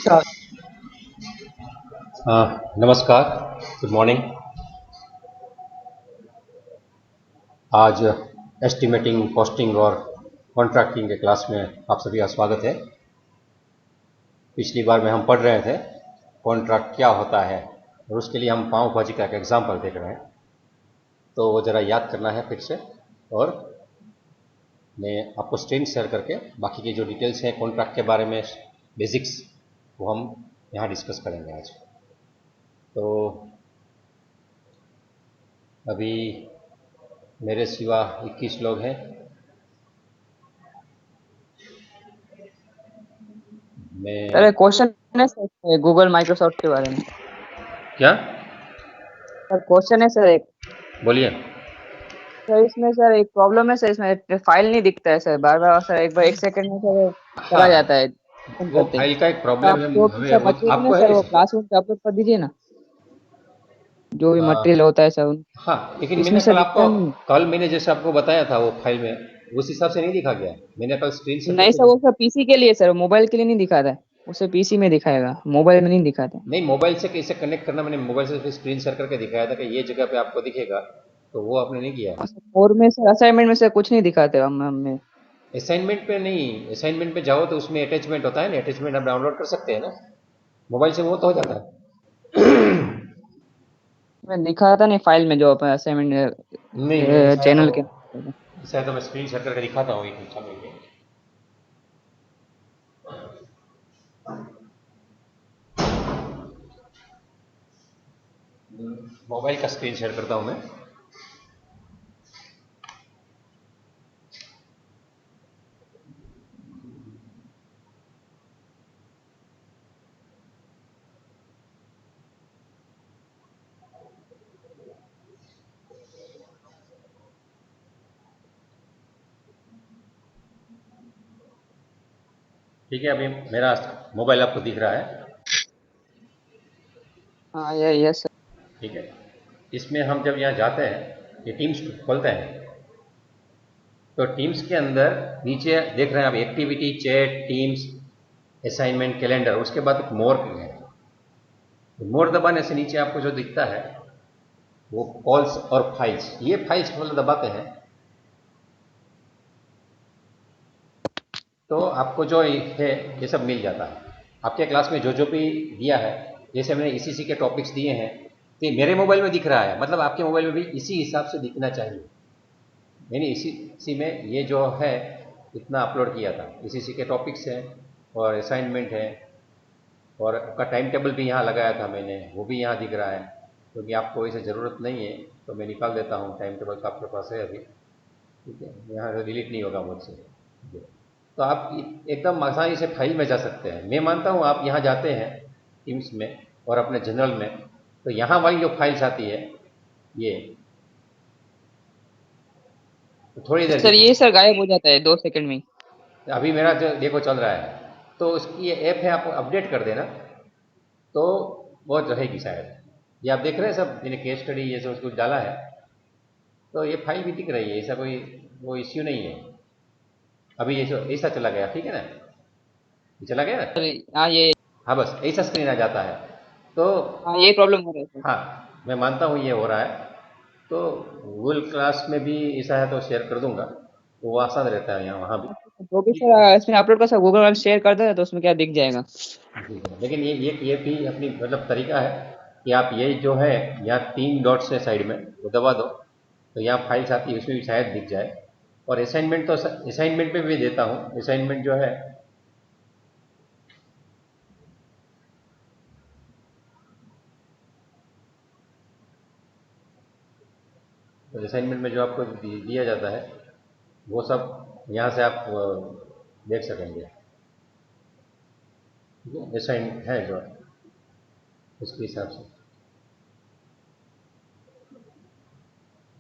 Start. नमस्कार। Good morning. आज estimating, costing और कॉन्ट्रैक्टिंग के क्लास में आप सभी का स्वागत है। पिछली बार में हम पढ़ रहे थे कॉन्ट्रैक्ट क्या होता है और उसके लिए हम पाव भाजी का एक एग्जाम्पल देख रहे हैं, तो वो ज़रा याद करना है फिर से। और मैं आपको स्क्रीन शेयर करके बाकी की जो डिटेल्स हैं कॉन्ट्रैक्ट के बारे में, बेसिक्स, वो हम यहाँ डिस्कस करेंगे आज। तो अभी मेरे सिवा 21 लोग हैं। सर मैं एक क्वेश्चन है सर गूगल माइक्रोसॉफ्ट के बारे में। क्या? सर क्वेश्चन है सर एक। बोलिए। सर इसमें सर एक प्रॉब्लम है सर, इसमें फाइल नहीं दिखता है सर, बार बार सर एक बार एक सेकंड में सर चला हाँ, जाता है ओपन वो करते ही। फाइल का एक तो प्रॉब्लम आप है। जो भी हमें सर वो मटेरियल है आपको है सर वो इसमें। क्लासरूम पे अपलोड कर दीजिए ना, जो भी आ, मटेरियल होता है सर हाँ, लेकिन इसमें मैंने सर कल दिखता आपको, नहीं। कल मैंने जैसे आपको बताया था वो फाइल में उस हिसाब से नहीं दिखा गया। मैंने कल स्क्रीन शेयर नहीं करके सर, वो सर पीसी के लिए सर, मोबाइल के लिए नहीं दिखाता है। उसे पीसी में दिखाएगा, मोबाइल में नहीं दिखाता है। नहीं, मोबाइल से कैसे कनेक्ट करना, मैंने मोबाइल से फिर स्क्रीन शेयर करके दिखाया था कि ये जगह पे आपको दिखेगा, तो वो आपने नहीं किया। और सर और में सर असाइनमेंट में सर कुछ नहीं दिखाते हम। असाइनमेंट पे नहीं, असाइनमेंट पे जाओ तो उसमें अटैचमेंट होता है ना, अटैचमेंट आप डाउनलोड कर सकते हैं ना मोबाइल से, वो तो हो जाता है। मैं दिखाता नहीं फाइल में जो अपना नहीं नहीं, असाइनमेंट ऐसा है तो, चैनल के। ऐसा है तो मैं स्क्रीन शेयर करके दिखाता हूँ, एक मिनट समझिए। मोबाइल का स्क्रीन शेयर करता हूँ मैं। ठीक है, अभी मेरा मोबाइल आपको दिख रहा है। हाँ ये यस। ठीक है, इसमें हम जब यहाँ जाते हैं, ये टीम्स खोलते हैं, तो टीम्स के अंदर नीचे देख रहे हैं आप activity, chat, teams, assignment, calendar, उसके बाद एक मोर है। मोर दबाने से नीचे आपको जो दिखता है वो कॉल्स और फाइल्स, ये फाइल्स मतलब दबाते हैं तो आपको जो है ये सब मिल जाता है। आपके क्लास में जो जो भी दिया है, जैसे मैंने इसी के टॉपिक्स दिए हैं, तो ये मेरे मोबाइल में दिख रहा है, मतलब आपके मोबाइल में भी इसी हिसाब से दिखना चाहिए। मैंने इसी में ये जो है इतना अपलोड किया था, इसी के टॉपिक्स हैं और असाइनमेंट है, और आपका टाइम टेबल भी यहाँ लगाया था मैंने, वो भी यहाँ दिख रहा है। क्योंकि आपको इसे ज़रूरत नहीं है तो मैं निकाल देता हूँ, टाइम टेबल तो आपके पास है अभी। ठीक है, यहाँ से डिलीट नहीं होगा मुझसे। तो आप एकदम आसानी से फाइल में जा सकते हैं। मैं मानता हूँ आप यहाँ जाते हैं टीम्स में और अपने जनरल में, तो यहाँ वाली जो फाइल्स आती है ये, तो थोड़ी देर सर दिखा, ये सर गायब हो जाता है 2 सेकंड में ही। अभी मेरा जो देखो चल रहा है, तो उसकी ये ऐप है, आप अपडेट कर देना तो बहुत रहेगी शायद। ये आप देख रहे हैं सब, मैंने केस स्टडी ये सब कुछ डाला है, तो ये फाइल भी दिख रही है, ऐसा कोई वो इश्यू नहीं है। अभी ये जो ऐसा चला गया, ठीक है ना, ये चला गया सर ना। हाँ ये। हाँ, बस ऐसा स्क्रीन आ जाता है। तो हाँ ये प्रॉब्लम हो रहा है सर। हाँ, मैं मानता हूँ ये हो रहा है। तो गूगल क्लास में भी ऐसा है तो शेयर कर दूंगा, तो वो आसान रहता है यहाँ वहाँ भी। जो भी ठीक सर इसमें अपलोड कर सर गूगल में शेयर कर दे तो उसमें क्या दिख जाएगा। है, ठीक है। लेकिन ये भी अपनी मतलब तरीका है कि आप ये जो है, यहाँ 3 डॉट्स है साइड में, वो दबा दो तो यहाँ फाइल्स आती है, उसमें भी शायद दिख जाए। और असाइनमेंट तो असाइनमेंट में भी देता हूँ, असाइनमेंट जो है, तो असाइनमेंट में जो आपको दिया जाता है वो सब यहाँ से आप देख सकेंगे। ठीक है, असाइनमेंट है जो, उसके हिसाब से।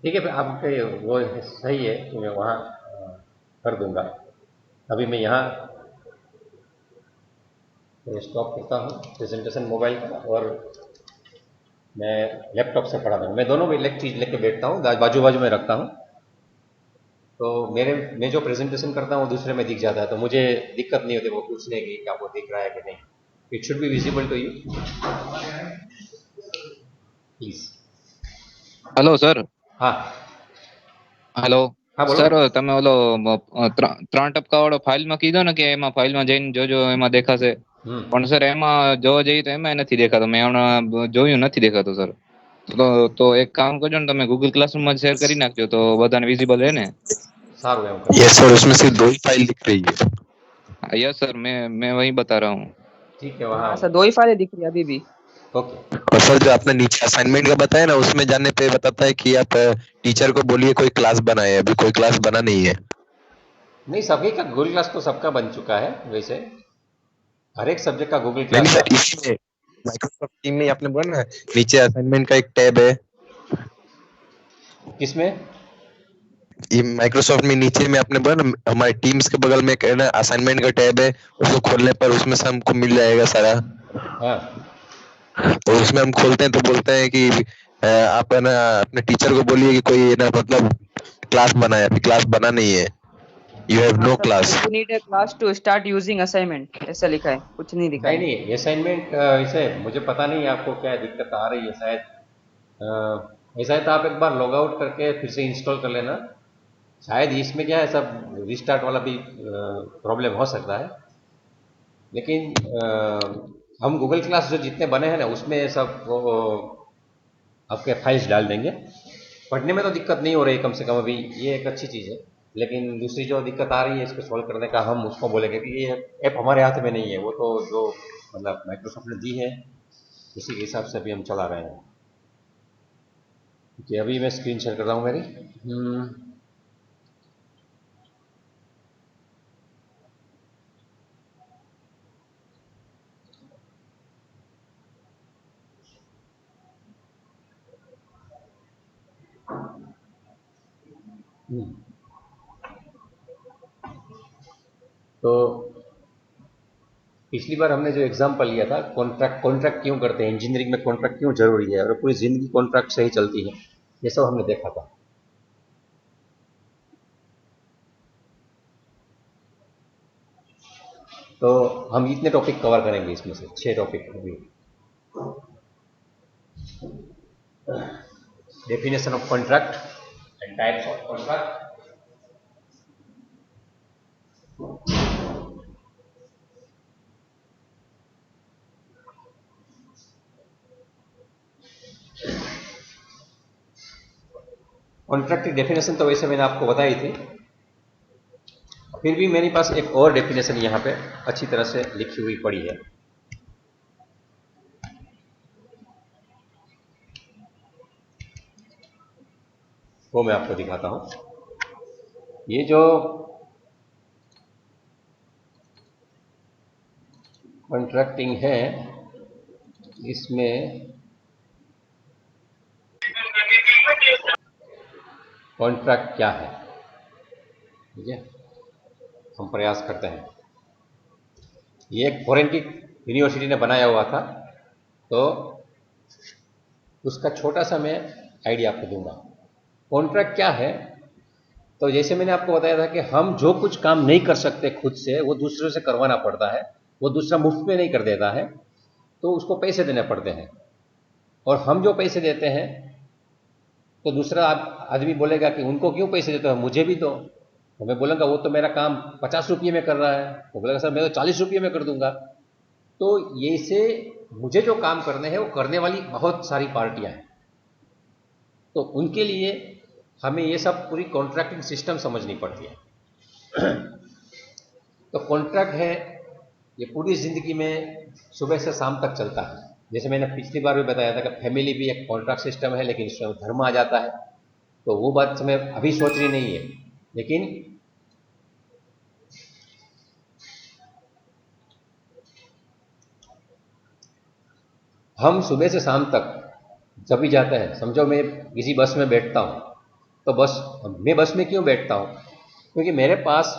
ठीक है, फिर आपके वो सही है कि मैं वहाँ कर दूंगा। अभी मैं यहाँ स्टॉप करता हूँ प्रेजेंटेशन मोबाइल का, और मैं लैपटॉप से पढ़ाता हूँ। मैं दोनों में एक चीज़ लेके बैठता हूँ, बाजू बाजू में रखता हूँ, तो मेरे मैं जो प्रेजेंटेशन करता हूँ वो दूसरे में दिख जाता है, तो मुझे दिक्कत नहीं होती वो पूछने की कि आपको दिख रहा है कि नहीं। It should be visible to you, please. Hello sir. हाँ हेलो हाँ बोलो સર ને. તમે ઓલો 3 ટપકા વાળો ફાઇલમાં કીધો ને કે એમાં ફાઇલમાં જઈને જોજો એમાં દેખાશે, હમ પણ સર એમાં જોવા જઈએ તો એમાં નથી દેખાતો. મેં હમણાં જોયું નથી દેખાતું સર. તો એક કામ કરજો ને, તમે ગૂગલ ક્લાસરૂમમાં શેર કરી નાખજો તો બધાને વિઝિબલ રહે ને. સારું એવું कर यस सर, उसमें सिर्फ 2 ही फाइल दिख रही है। यस सर, मैं वही बता रहा हूँ. ठीक है वहाँ. हाँ सर, 2 ही फाइलें दिख रही है अभी भी। ओके. और सर जो आपने नीचे असाइनमेंट का बताया ना, उसमें जाने पे बताता है कि आप टीचर को बोलिए कोई क्लास बनाए। अभी कोई क्लास बना नहीं है। नहीं, सभी का गूगल क्लास तो सबका बन चुका है वैसे, हर एक सब्जेक्ट का गूगल नहीं क्लास सर, इसी में माइक्रोसॉफ्ट टीम में आपने बोला ना, नीचे असाइनमेंट का एक टैब है। किसमें? ये माइक्रोसॉफ्ट में नीचे में आपने बोला ना, हमारे टीम्स के बगल में एक है ना असाइनमेंट का टैब है। उसको खोलने पर उसमें से हमको मिल जाएगा सारा। हाँ तो उसमें हम खोलते हैं तो बोलते हैं कि आप है ना अपने टीचर को बोलिए कि कोई है ना मतलब क्लास बनाए। अभी क्लास बना नहीं है। यू हैव हाँ no sir, class. you need a class to start using assignment ऐसा लिखा है, कुछ नहीं दिखा नहीं है। नहीं, असाइनमेंट इसे मुझे पता नहीं आपको क्या दिक्कत आ रही है, शायद ऐसा है तो आप एक बार लॉग आउट करके फिर से इंस्टॉल कर लेना। शायद इसमें क्या है, सब रिस्टार्ट वाला भी प्रॉब्लम हो सकता है, लेकिन हम गूगल क्लास जो जितने बने हैं ना उसमें सब वो आपके फाइल्स डाल देंगे। पढ़ने में तो दिक्कत नहीं हो रही कम से कम अभी, ये एक अच्छी चीज़ है। लेकिन दूसरी जो दिक्कत आ रही है इसको सॉल्व करने का हम उसको बोलेंगे कि ये ऐप हमारे हाथ में नहीं है, वो तो जो मतलब माइक्रोसॉफ्ट ने दी है उसी के हिसाब से अभी हम चला रहे हैं। कि अभी मैं स्क्रीन शेयर कर रहा हूँ मेरी। तो पिछली बार हमने जो एग्जाम्पल लिया था, कॉन्ट्रैक्ट क्यों करते हैं, इंजीनियरिंग में कॉन्ट्रैक्ट क्यों जरूरी है और पूरी जिंदगी कॉन्ट्रैक्ट से ही चलती है, ये सब हमने देखा था। तो हम इतने टॉपिक कवर करेंगे, इसमें से 6 टॉपिक अभी। Definition of contract and types of contract, contract की डेफिनेशन तो वैसे मैंने आपको बताई थी, फिर भी मेरे पास एक और डेफिनेशन यहाँ पे अच्छी तरह से लिखी हुई पड़ी है। वो मैं आपको दिखाता हूं। ये जो कॉन्ट्रैक्टिंग है इसमें कॉन्ट्रैक्ट क्या है, ठीक है, हम प्रयास करते हैं। ये एक फॉरेन की यूनिवर्सिटी ने बनाया हुआ था, तो उसका छोटा सा मैं आइडिया आपको दूंगा। कॉन्ट्रैक्ट क्या है, तो जैसे मैंने आपको बताया था कि हम जो कुछ काम नहीं कर सकते खुद से, वो दूसरों से करवाना पड़ता है। वो दूसरा मुफ्त में नहीं कर देता है, तो उसको पैसे देने पड़ते हैं। और हम जो पैसे देते हैं तो दूसरा आदमी बोलेगा कि उनको क्यों पैसे देते हो, मुझे भी दो। तो मैं बोलूँगा वो तो मेरा काम 50 रुपये में कर रहा है, वो बोलेगा सर मैं तो 40 रुपये में कर दूंगा। तो ये से मुझे जो काम करने हैं वो करने वाली बहुत सारी पार्टियां हैं, तो उनके लिए हमें ये सब पूरी कॉन्ट्रैक्टिंग सिस्टम समझनी पड़ती है। तो कॉन्ट्रैक्ट है ये पूरी ज़िंदगी में सुबह से शाम तक चलता है। जैसे मैंने पिछली बार भी बताया था कि फैमिली भी एक कॉन्ट्रैक्ट सिस्टम है, लेकिन इसमें धर्म आ जाता है, तो वो बात हमें अभी सोचनी नहीं है। लेकिन हम सुबह से शाम तक जब भी जाते हैं, समझो मैं किसी बस में बैठता हूँ, तो मैं बस में क्यों बैठता हूँ, क्योंकि मेरे पास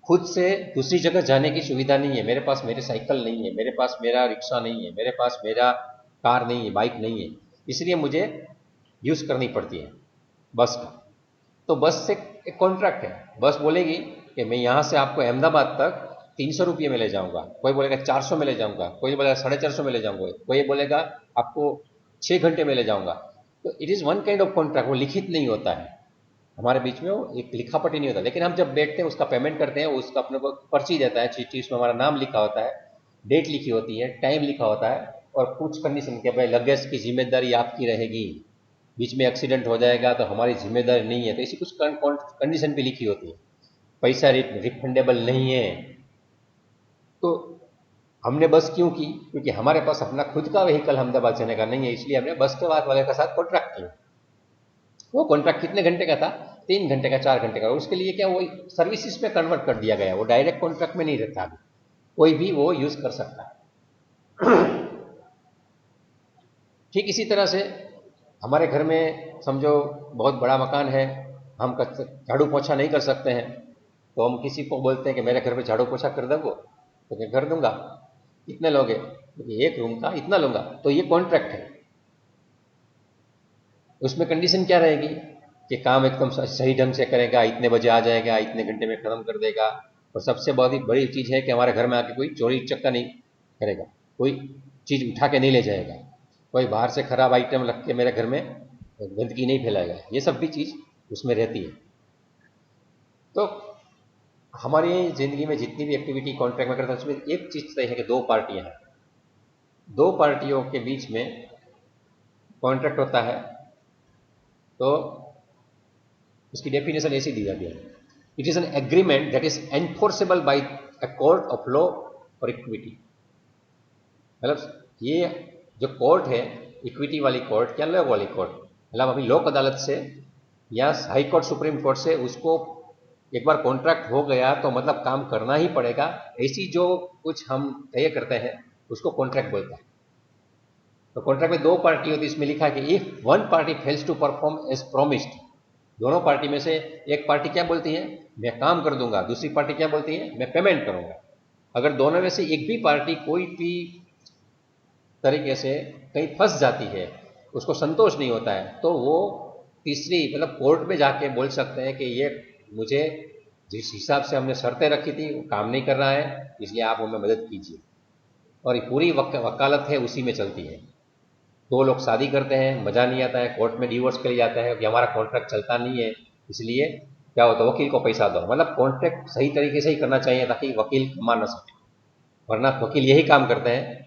खुद से दूसरी जगह जाने की सुविधा नहीं है। मेरे पास मेरी साइकिल नहीं है, मेरे पास मेरा रिक्शा नहीं है, मेरे पास मेरा कार नहीं है, बाइक नहीं है, इसलिए मुझे यूज़ करनी पड़ती है बस का। तो बस से एक कॉन्ट्रैक्ट है, बस बोलेगी कि मैं यहाँ से आपको अहमदाबाद तक ₹300 में ले जाऊंगा, कोई बोलेगा 400 में ले जाऊंगा, कोई बोलेगा 450 में ले जाऊंगा, कोई बोलेगा आपको 6 घंटे में ले जाऊंगा। तो it is one kind of contract, वो लिखित नहीं होता है हमारे बीच में, वो एक लिखापटी नहीं होता। लेकिन हम जब बैठते हैं, उसका पेमेंट करते हैं, उसका अपने को पर्ची देता है, चिट्ठी, उसमें हमारा नाम लिखा होता है, डेट लिखी होती है, टाइम लिखा होता है, और कुछ कंडीशन के भाई लगेज की जिम्मेदारी आपकी रहेगी, बीच में एक्सीडेंट हो जाएगा तो हमारी जिम्मेदारी नहीं है, तो ऐसी कुछ कंडीशन भी लिखी होती है। पैसा रिफंडेबल नहीं है। तो हमने बस क्यों की? क्योंकि हमारे पास अपना खुद का व्हीकल अहमदाबाद जाने का नहीं है, इसलिए हमने बस के वाले के साथ कॉन्ट्रैक्ट किया। वो कॉन्ट्रैक्ट कितने घंटे का था? 3 घंटे का, 4 घंटे का। उसके लिए क्या, वो सर्विसेज में कन्वर्ट कर दिया गया, वो डायरेक्ट कॉन्ट्रैक्ट में नहीं रहता अभी, कोई भी वो यूज कर सकता है। ठीक इसी तरह से हमारे घर में समझो बहुत बड़ा मकान है, हम झाड़ू पोछा नहीं कर सकते हैं, तो हम किसी को बोलते हैं कि मेरे घर पे झाड़ू पोछा कर दोगे, तो मैं कर दूंगा। कितने लोगे? एक रूम का इतना लूंगा। तो ये कॉन्ट्रैक्ट है। उसमें कंडीशन क्या रहेगी कि काम एकदम सही ढंग से करेगा, इतने बजे आ जाएगा, इतने घंटे में खत्म कर देगा। और सबसे बहुत बड़ी चीज़ है कि हमारे घर में आके कोई चोरी चक्का नहीं करेगा, कोई चीज़ उठा के नहीं ले जाएगा, कोई बाहर से खराब आइटम रख के मेरे घर में गंदगी नहीं फैलाएगा। ये सब भी चीज़ उसमें रहती है। तो हमारी ज़िंदगी में जितनी भी एक्टिविटी कॉन्ट्रैक्ट में करते हैं, उसमें एक चीज़ तय है कि दो पार्टियां हैं, दो पार्टियों के बीच में कॉन्ट्रैक्ट होता है। तो इसकी डेफिनेशन ऐसी दी जाती है, it is an agreement that is enforceable bye a court of law और इक्विटी। मतलब ये जो कोर्ट है, इक्विटी वाली कोर्ट या लॉ वाली कोर्ट, मतलब अभी लोक अदालत से या हाई कोर्ट, सुप्रीम कोर्ट से उसको एक बार कॉन्ट्रैक्ट हो गया तो मतलब काम करना ही पड़ेगा, ऐसी जो कुछ हम तय करते हैं उसको कॉन्ट्रैक्ट बोलते हैं। तो कॉन्ट्रैक्ट में दो पार्टी होती है, इसमें लिखा है कि if one party fails to perform as promised, दोनों पार्टी में से एक पार्टी क्या बोलती है, मैं काम कर दूंगा, दूसरी पार्टी क्या बोलती है, मैं पेमेंट करूंगा। अगर दोनों में से एक भी पार्टी कोई भी तरीके से कहीं फंस जाती है, उसको संतोष नहीं होता है, तो वो तीसरी मतलब कोर्ट में जाके बोल सकते हैं कि ये मुझे जिस हिसाब से हमने शर्तें रखी थी वो काम नहीं कर रहा है, इसलिए आप हमें मदद कीजिए। और ये पूरी वकालत है उसी में चलती है। दो लोग शादी करते हैं, मजा नहीं आता है, कोर्ट में डिवोर्स के लिए जाता है कि हमारा कॉन्ट्रैक्ट चलता नहीं है, इसलिए क्या होता है, वकील को पैसा दो। मतलब कॉन्ट्रैक्ट सही तरीके से ही करना चाहिए ताकि वकील कमा न सके, वरना वकील यही काम करते हैं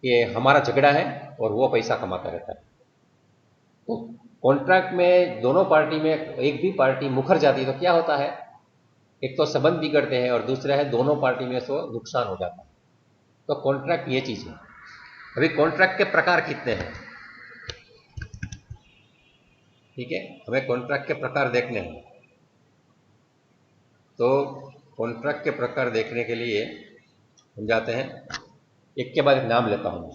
कि हमारा झगड़ा है और वो पैसा कमाता रहता है। तो कॉन्ट्रैक्ट में दोनों पार्टी में एक भी पार्टी मुखर जाती है तो क्या होता है, एक तो संबंध बिगड़ते हैं और दूसरा है दोनों पार्टी में तो नुकसान हो जाता है। तो कॉन्ट्रैक्ट ये चीज है। अभी कॉन्ट्रैक्ट के प्रकार कितने हैं, ठीक है, हमें कॉन्ट्रैक्ट के प्रकार देखने हैं। तो कॉन्ट्रैक्ट के प्रकार देखने के लिए हम जाते हैं, एक के बाद एक नाम लेता हूं।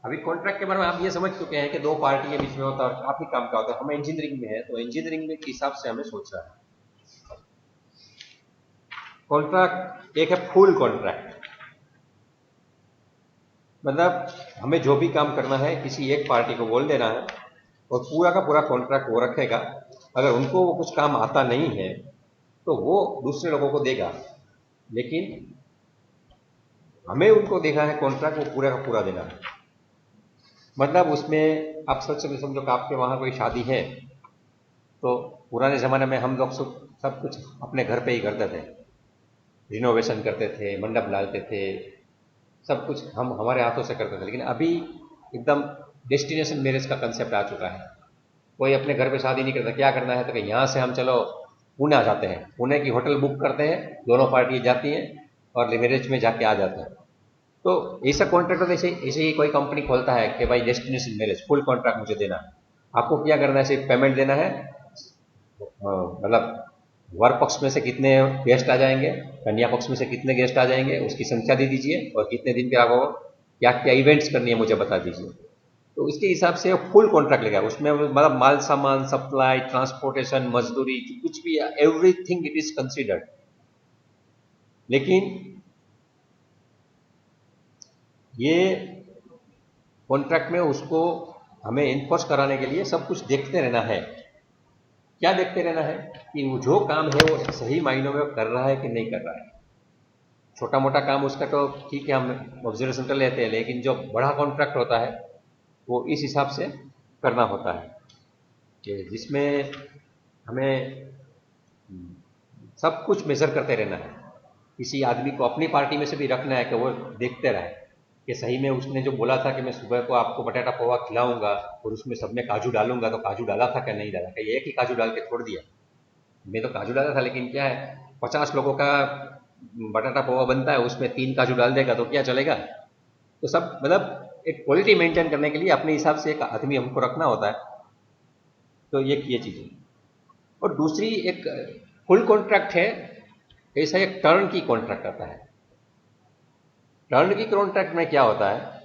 अभी कॉन्ट्रैक्ट के बारे में आप ये समझ चुके हैं कि दो पार्टी के बीच में होता है और काफी काम का होता है। हमें इंजीनियरिंग में है तो इंजीनियरिंग में के हिसाब से हमें सोचना है। कॉन्ट्रैक्ट एक है फुल कॉन्ट्रैक्ट, मतलब हमें जो भी काम करना है किसी एक पार्टी को बोल देना है और पूरा का पूरा कॉन्ट्रैक्ट वो रखेगा। अगर उनको वो कुछ काम आता नहीं है तो वो दूसरे लोगों को देगा, लेकिन हमें उनको देखना है कॉन्ट्रैक्ट वो पूरा का पूरा देना है। मतलब उसमें आप सोच सकते समझो कि आपके वहाँ कोई शादी है, तो पुराने ज़माने में हम लोग सब कुछ अपने घर पे ही करते थे, रिनोवेशन करते थे, मंडप डालते थे, सब कुछ हम हमारे हाथों से करते थे। लेकिन अभी एकदम डेस्टिनेशन मैरिज का कंसेप्ट आ चुका है। कोई अपने घर पे शादी नहीं करता, क्या करना है तो कि यहाँ से हम चलो पुणे आ जाते हैं, पुणे की होटल बुक करते हैं, दोनों पार्टी जाती हैं और मैरिज में जाके आ जाते हैं। तो ऐसा कॉन्ट्रैक्ट होता है, ऐसे ही कोई कंपनी खोलता है कि भाई डेस्टिनेशन मैरिज फुल कॉन्ट्रैक्ट मुझे देना है। आपको क्या करना है, सिर्फ पेमेंट देना है, मतलब वर पक्ष में से कितने गेस्ट आ जाएंगे, कन्या पक्ष में से कितने गेस्ट आ जाएंगे, उसकी संख्या दे दीजिए और कितने दिन के आपको क्या क्या इवेंट्स करनी है मुझे बता दीजिए। तो इसके हिसाब से फुल कॉन्ट्रैक्ट लेगा। उसमें मतलब माल सामान, सप्लाई, ट्रांसपोर्टेशन, मजदूरी, कुछ भी, एवरीथिंग इट इज कंसिडर्ड। लेकिन ये कॉन्ट्रैक्ट में उसको हमें इन्फोर्स कराने के लिए सब कुछ देखते रहना है। क्या देखते रहना है कि वो जो काम है वो सही मायनों में कर रहा है कि नहीं कर रहा है। छोटा मोटा काम उसका तो ठीक है, हम ऑब्जर्वेशन कर लेते हैं, लेकिन जो बड़ा कॉन्ट्रैक्ट होता है वो इस हिसाब से करना होता है कि जिसमें हमें सब कुछ मेजर करते रहना है। किसी आदमी को अपनी पार्टी में से भी रखना है कि वो देखते रहे कि सही में उसने जो बोला था कि मैं सुबह को आपको बटाटा पोहा खिलाऊंगा और उसमें सब में काजू डालूंगा, तो काजू डाला था क्या नहीं डाला, कि एक ही काजू डाल के छोड़ दिया। मैं तो काजू डाला था, लेकिन क्या है 50 लोगों का बटाटा पोहा बनता है, उसमें 3 काजू डाल देगा तो क्या चलेगा। तो सब मतलब एक क्वालिटी मेंटेन करने के लिए अपने हिसाब से एक आदमी हमको रखना होता है। तो ये चीज़ है। और दूसरी एक फुल कॉन्ट्रैक्ट है, ऐसा एक टर्न की कॉन्ट्रैक्ट आता है। टर्न की कॉन्ट्रैक्ट में क्या होता है,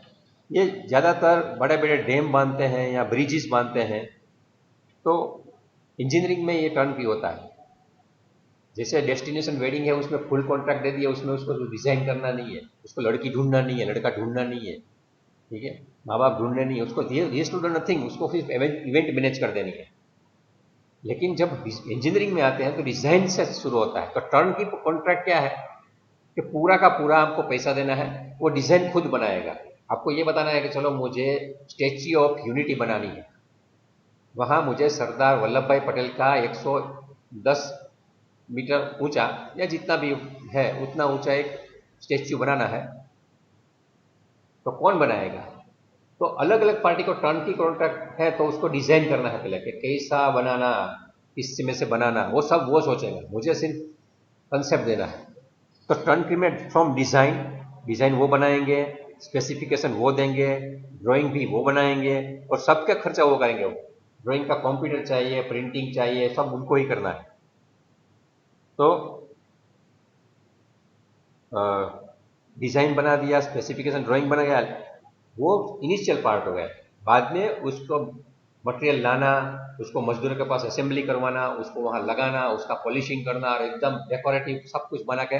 ये ज़्यादातर बड़े बड़े डैम बांधते हैं या ब्रिजेस बांधते हैं, तो इंजीनियरिंग में ये टर्न की होता है। जैसे डेस्टिनेशन वेडिंग है, उसमें फुल कॉन्ट्रैक्ट दे दिया, उसमें उसको डिजाइन करना नहीं है, उसको लड़की ढूंढना नहीं है, लड़का ढूंढना नहीं है, ठीक है, माँ बाप ढूंढने नहीं है, उसको टू डू नथिंग, उसको फिर इवेंट मैनेज कर देनी है। लेकिन जब इंजीनियरिंग में आते हैं तो डिजाइन से शुरू होता है। तो टर्न की कॉन्ट्रैक्ट क्या है कि पूरा का पूरा आपको पैसा देना है, वो डिजाइन खुद बनाएगा। आपको ये बताना है कि चलो मुझे स्टैच्यू ऑफ यूनिटी बनानी है, वहां मुझे सरदार वल्लभ भाई पटेल का 110 मीटर ऊंचा या जितना भी है उतना ऊंचा एक स्टैच्यू बनाना है। तो कौन बनाएगा, तो अलग अलग पार्टी को टर्न की कॉन्ट्रैक्ट है, तो उसको डिजाइन करना है पहले कि कैसा बनाना, किस में से बनाना, वो सब वो सोचेगा, मुझे सिर्फ कंसेप्ट देना है। तो टर्न की में फ्रॉम डिजाइन वो बनाएंगे, स्पेसिफिकेशन वो देंगे, ड्राइंग भी वो बनाएंगे, और सबका खर्चा वो करेंगे। वो ड्राइंग का कंप्यूटर चाहिए, प्रिंटिंग चाहिए, सब उनको ही करना है। तो डिजाइन बना दिया, स्पेसिफिकेशन ड्राइंग बना गया, वो इनिशियल पार्ट हो गया। बाद में उसको मटेरियल लाना, उसको मजदूरों के पास असेंबली करवाना, उसको वहां लगाना, उसका पॉलिशिंग करना और एकदम डेकोरेटिव सब कुछ बना के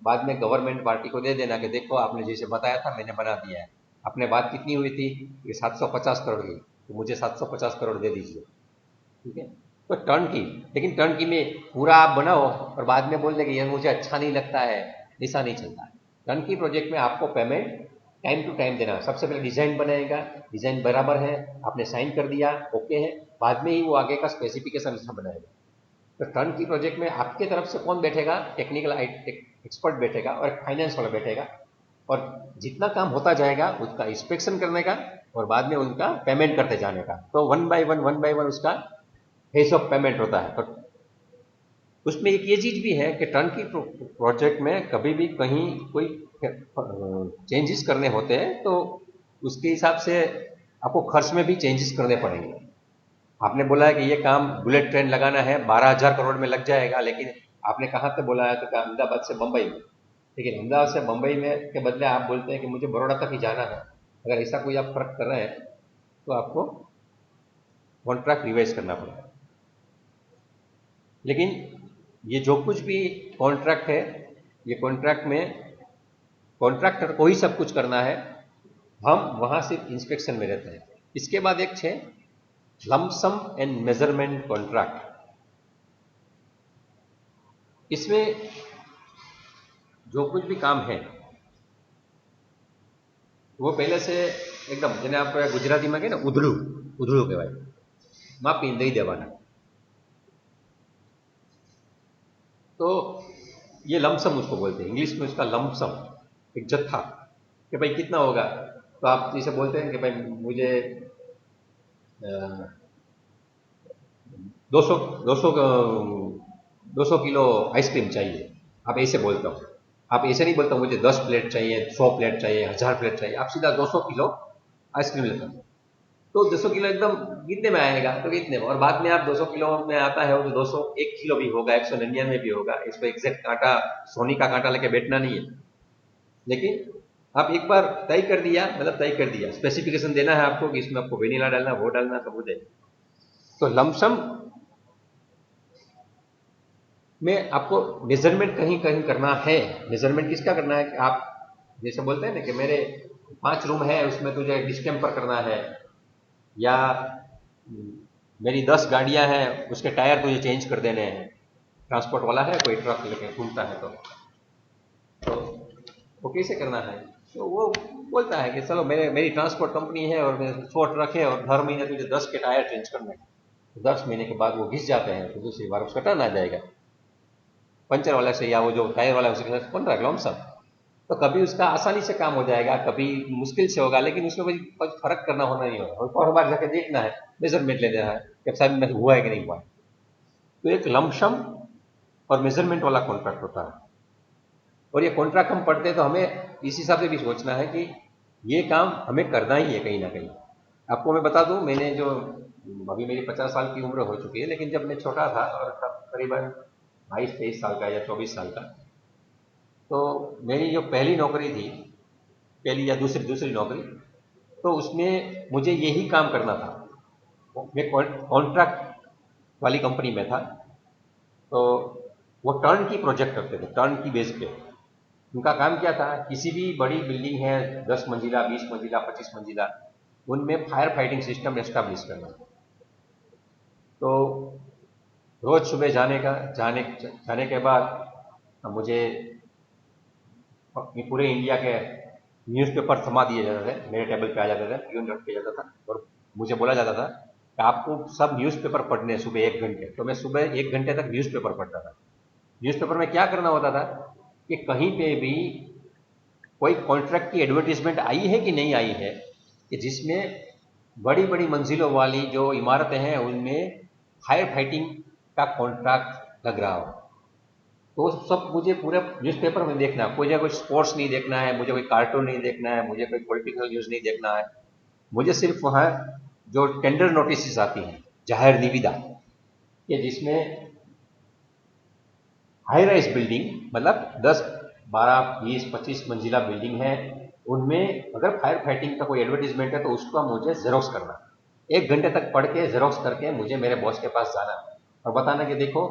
बाद में गवर्नमेंट पार्टी को दे देना कि देखो आपने जैसे बताया था मैंने बना दिया है। अपने बात कितनी हुई थी, ये 750 करोड़ की, तो मुझे 750 करोड़ दे दीजिए, ठीक है। तो टर्न की, लेकिन टर्न की में पूरा आप बनाओ और बाद में बोल दे कि ये मुझे अच्छा नहीं लगता है, ऐसा नहीं चलता है। टर्न की प्रोजेक्ट में आपको पेमेंट टाइम टू टाइम देना। सबसे पहले डिजाइन बनाएगा, डिजाइन बराबर है, आपने साइन कर दिया, ओके है, बाद में ही वो आगे का स्पेसिफिकेशन अच्छा बनाएगा। तो टर्न की प्रोजेक्ट में आपके तरफ से कौन बैठेगा, टेक्निकल एक्सपर्ट बैठेगा और फाइनेंस वाला बैठेगा, और जितना काम होता जाएगा उसका इंस्पेक्शन करने का और बाद में उनका पेमेंट करते जाने का। तो वन बाय वन उसका फेस ऑफ पेमेंट होता है। तो उसमें एक ये चीज भी है कि टर्न की प्रोजेक्ट में कभी भी कहीं कोई चेंजेस करने होते हैं तो उसके हिसाब से आपको खर्च में भी चेंजेस करने पड़ेंगे। आपने बोला है कि ये काम बुलेट ट्रेन लगाना है 12,000 करोड़ में लग जाएगा, लेकिन आपने कहाँ से बोला है, तो अहमदाबाद से बंबई में। लेकिन अहमदाबाद से बंबई में के बदले आप बोलते हैं कि मुझे बड़ौदा तक ही जाना है। अगर ऐसा कोई आप फर्क कर रहे हैं तो आपको कॉन्ट्रैक्ट रिवाइज करना पड़ेगा। लेकिन ये जो कुछ भी कॉन्ट्रैक्ट है, ये कॉन्ट्रैक्ट में कॉन्ट्रैक्टर को ही सब कुछ करना है, हम वहां सिर्फ इंस्पेक्शन में रहते हैं। इसके बाद एक है लमसम एंड मेजरमेंट कॉन्ट्रैक्ट। इसमें जो कुछ भी काम है वो पहले से एकदम जेने आप गुजराती में कहे ना उधड़ू उधड़ू कहवाय, मापी दई देवाना। तो ये लमसम उसको बोलते हैं, इंग्लिश में उसका लमसम एक जत्था, कि भाई कितना होगा। तो आप जैसे बोलते हैं कि भाई मुझे 200 200 200 किलो आइसक्रीम चाहिए, आप ऐसे बोलते हो। आप ऐसे नहीं बोलते मुझे 10 प्लेट चाहिए, 100 प्लेट चाहिए, 1000 प्लेट चाहिए, आप सीधा 200 किलो आइसक्रीम लेते हो। तो 200 किलो एकदम कितने में आएगा, तो कितने में, और बाद में आप 200 किलो में आता है वो 201 किलो भी होगा, 199 भी होगा। इसको एग्जैक्ट कांटा, सोनी का कांटा लेके बैठना नहीं है। लेकिन आप एक बार तय कर दिया, मतलब तय कर दिया, स्पेसिफिकेशन देना है आपको कि इसमें आपको वेनिला डालना, वो डालना, सब हो जाए। तो लमसम में आपको मेजरमेंट कहीं कहीं करना है। मेजरमेंट किसका करना है कि आप जैसे बोलते हैं ना कि मेरे 5 रूम है, उसमें तुझे डिस्टेम्पर करना है, या मेरी 10 गाड़ियां हैं, उसके टायर तुझे चेंज कर देने हैं। ट्रांसपोर्ट वाला है, कोई ट्रक लेके घूमता है, तो वो कैसे करना है। तो वो बोलता है कि चलो मेरी ट्रांसपोर्ट कंपनी है और मेरे 100 ट्रक है और हर महीने तुझे 10 के टायर चेंज करने हैं। तो 10 महीने के बाद वो घिस जाते हैं तो दूसरी बार उसका टर्न आ जाएगा पंचर वाले से या वो जो टायर वाला है उसके साथ कौन रख सब। तो कभी उसका आसानी से काम हो जाएगा, कभी मुश्किल से होगा, लेकिन उसमें कोई फर्क करना होना नहीं होगा। और हर बार जाकर देखना है, मेजरमेंट लेना है कि साहब में हुआ है कि नहीं हुआ है। तो एक लमसम और मेजरमेंट वाला कॉन्ट्रैक्ट होता है। और ये कॉन्ट्रैक्ट हम पढ़ते हैं तो हमें इस हिसाब से भी सोचना है कि ये काम हमें करना ही है कहीं ना कहीं। आपको मैं बता दूं, मैंने जो अभी मेरी 50 साल की उम्र हो चुकी है, लेकिन जब मैं छोटा था और तब करीबन 22-23 साल का या 24 साल का, तो मेरी जो पहली नौकरी थी, पहली या दूसरी दूसरी नौकरी, तो उसमें मुझे यही काम करना था। मैं कॉन्ट्रैक्ट वाली कंपनी में था। तो वो टर्न की प्रोजेक्ट करते थे, टर्न की बेस पे। उनका काम क्या था, किसी भी बड़ी बिल्डिंग है 10 मंजिला, 20 मंजिला, 25 मंजिला, उनमें फायर फाइटिंग सिस्टम एस्टेब्लिश करना। तो रोज सुबह जाने के बाद मुझे पूरे इंडिया के न्यूज़पेपर थमा दिए जाते थे, मेरे टेबल पे आ जाते थे, प्यून रख के जाता था और मुझे बोला जाता था कि आपको सब न्यूज़पेपर पढ़ने सुबह 1 घंटे। तो मैं सुबह 1 घंटे तक न्यूज़पेपर पढ़ता था। न्यूज़पेपर में क्या करना होता था कि कहीं पे भी कोई कॉन्ट्रैक्ट की एडवर्टीजमेंट आई है कि नहीं आई है, कि जिसमें बड़ी बड़ी मंजिलों वाली जो इमारतें हैं उनमें फायर फाइटिंग का कॉन्ट्रैक्ट लग रहा हो। तो सब मुझे पूरे न्यूज़पेपर में देखना है। मुझे कोई स्पोर्ट्स नहीं देखना है, मुझे कोई कार्टून नहीं देखना है, मुझे कोई पॉलिटिकल न्यूज़ नहीं देखना है। मुझे सिर्फ वहाँ जो टेंडर नोटिस आती हैं, जाहिर निविदा, कि जिसमें हाई राइज बिल्डिंग, मतलब 10, 12, 20, 25 मंजिला बिल्डिंग है, उनमें अगर फायर फाइटिंग का कोई एडवर्टीजमेंट है तो उसका मुझे जेरोक्स करना। 1 घंटे तक पढ़ के जेरोक्स करके मुझे मेरे बॉस के पास जाना और बताना कि देखो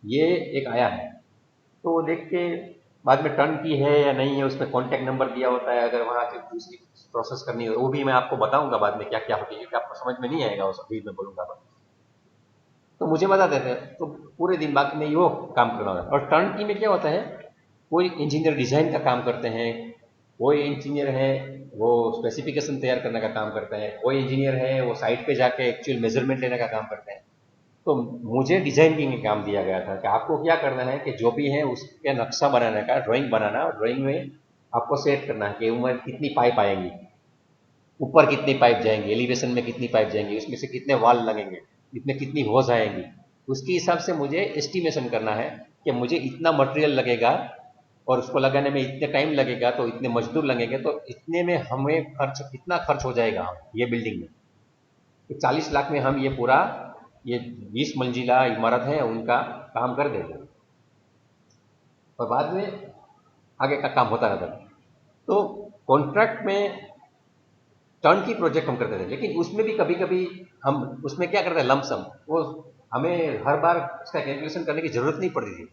ये एक आया है। तो वो देख के बाद में टर्न की है या नहीं है, उसमें कॉन्टैक्ट नंबर दिया होता है। अगर वहाँ से दूसरी प्रोसेस करनी हो वो भी मैं आपको बताऊंगा बाद में क्या क्या होती है, क्योंकि आपको समझ में नहीं आएगा वो सब भी मैं बोलूंगा। तो मुझे बता देते हैं, तो पूरे दिन बाकी में वो काम करना होता है। और टर्न की में क्या होता है, कोई इंजीनियर डिजाइन का काम करते हैं, कोई इंजीनियर है वो स्पेसिफिकेशन तैयार करने का काम करते हैं, कोई इंजीनियर है वो साइट पे जाके एक्चुअल मेजरमेंट लेने का काम करते हैं। तो मुझे डिजाइनिंग का काम दिया गया था कि आपको क्या करना है कि जो भी है उसके नक्शा बनाने का, ड्राइंग बनाना, और ड्राइंग में आपको सेट करना है कि उनमें कितनी पाइप आएंगी, ऊपर कितनी पाइप जाएंगी, एलिवेशन में कितनी पाइप जाएंगी, उसमें से कितने वाल लगेंगे, इसमें कितनी होज आएंगी। उसके हिसाब से मुझे एस्टिमेशन करना है कि मुझे इतना मटेरियल लगेगा और उसको लगाने में इतने टाइम लगेगा, तो इतने मजदूर लगेंगे, तो इतने में हमें खर्च कितना खर्च हो जाएगा ये बिल्डिंग में। तो 40 लाख में हम ये पूरा ये 20 मंजिला इमारत है उनका काम कर देंगे। और बाद में आगे का काम होता रहता है। तो कॉन्ट्रैक्ट में टर्न की प्रोजेक्ट हम करते थे, लेकिन उसमें भी कभी कभी हम उसमें क्या करते हैं, लमसम, वो हमें हर बार उसका कैलकुलेशन करने की जरूरत नहीं पड़ती थी।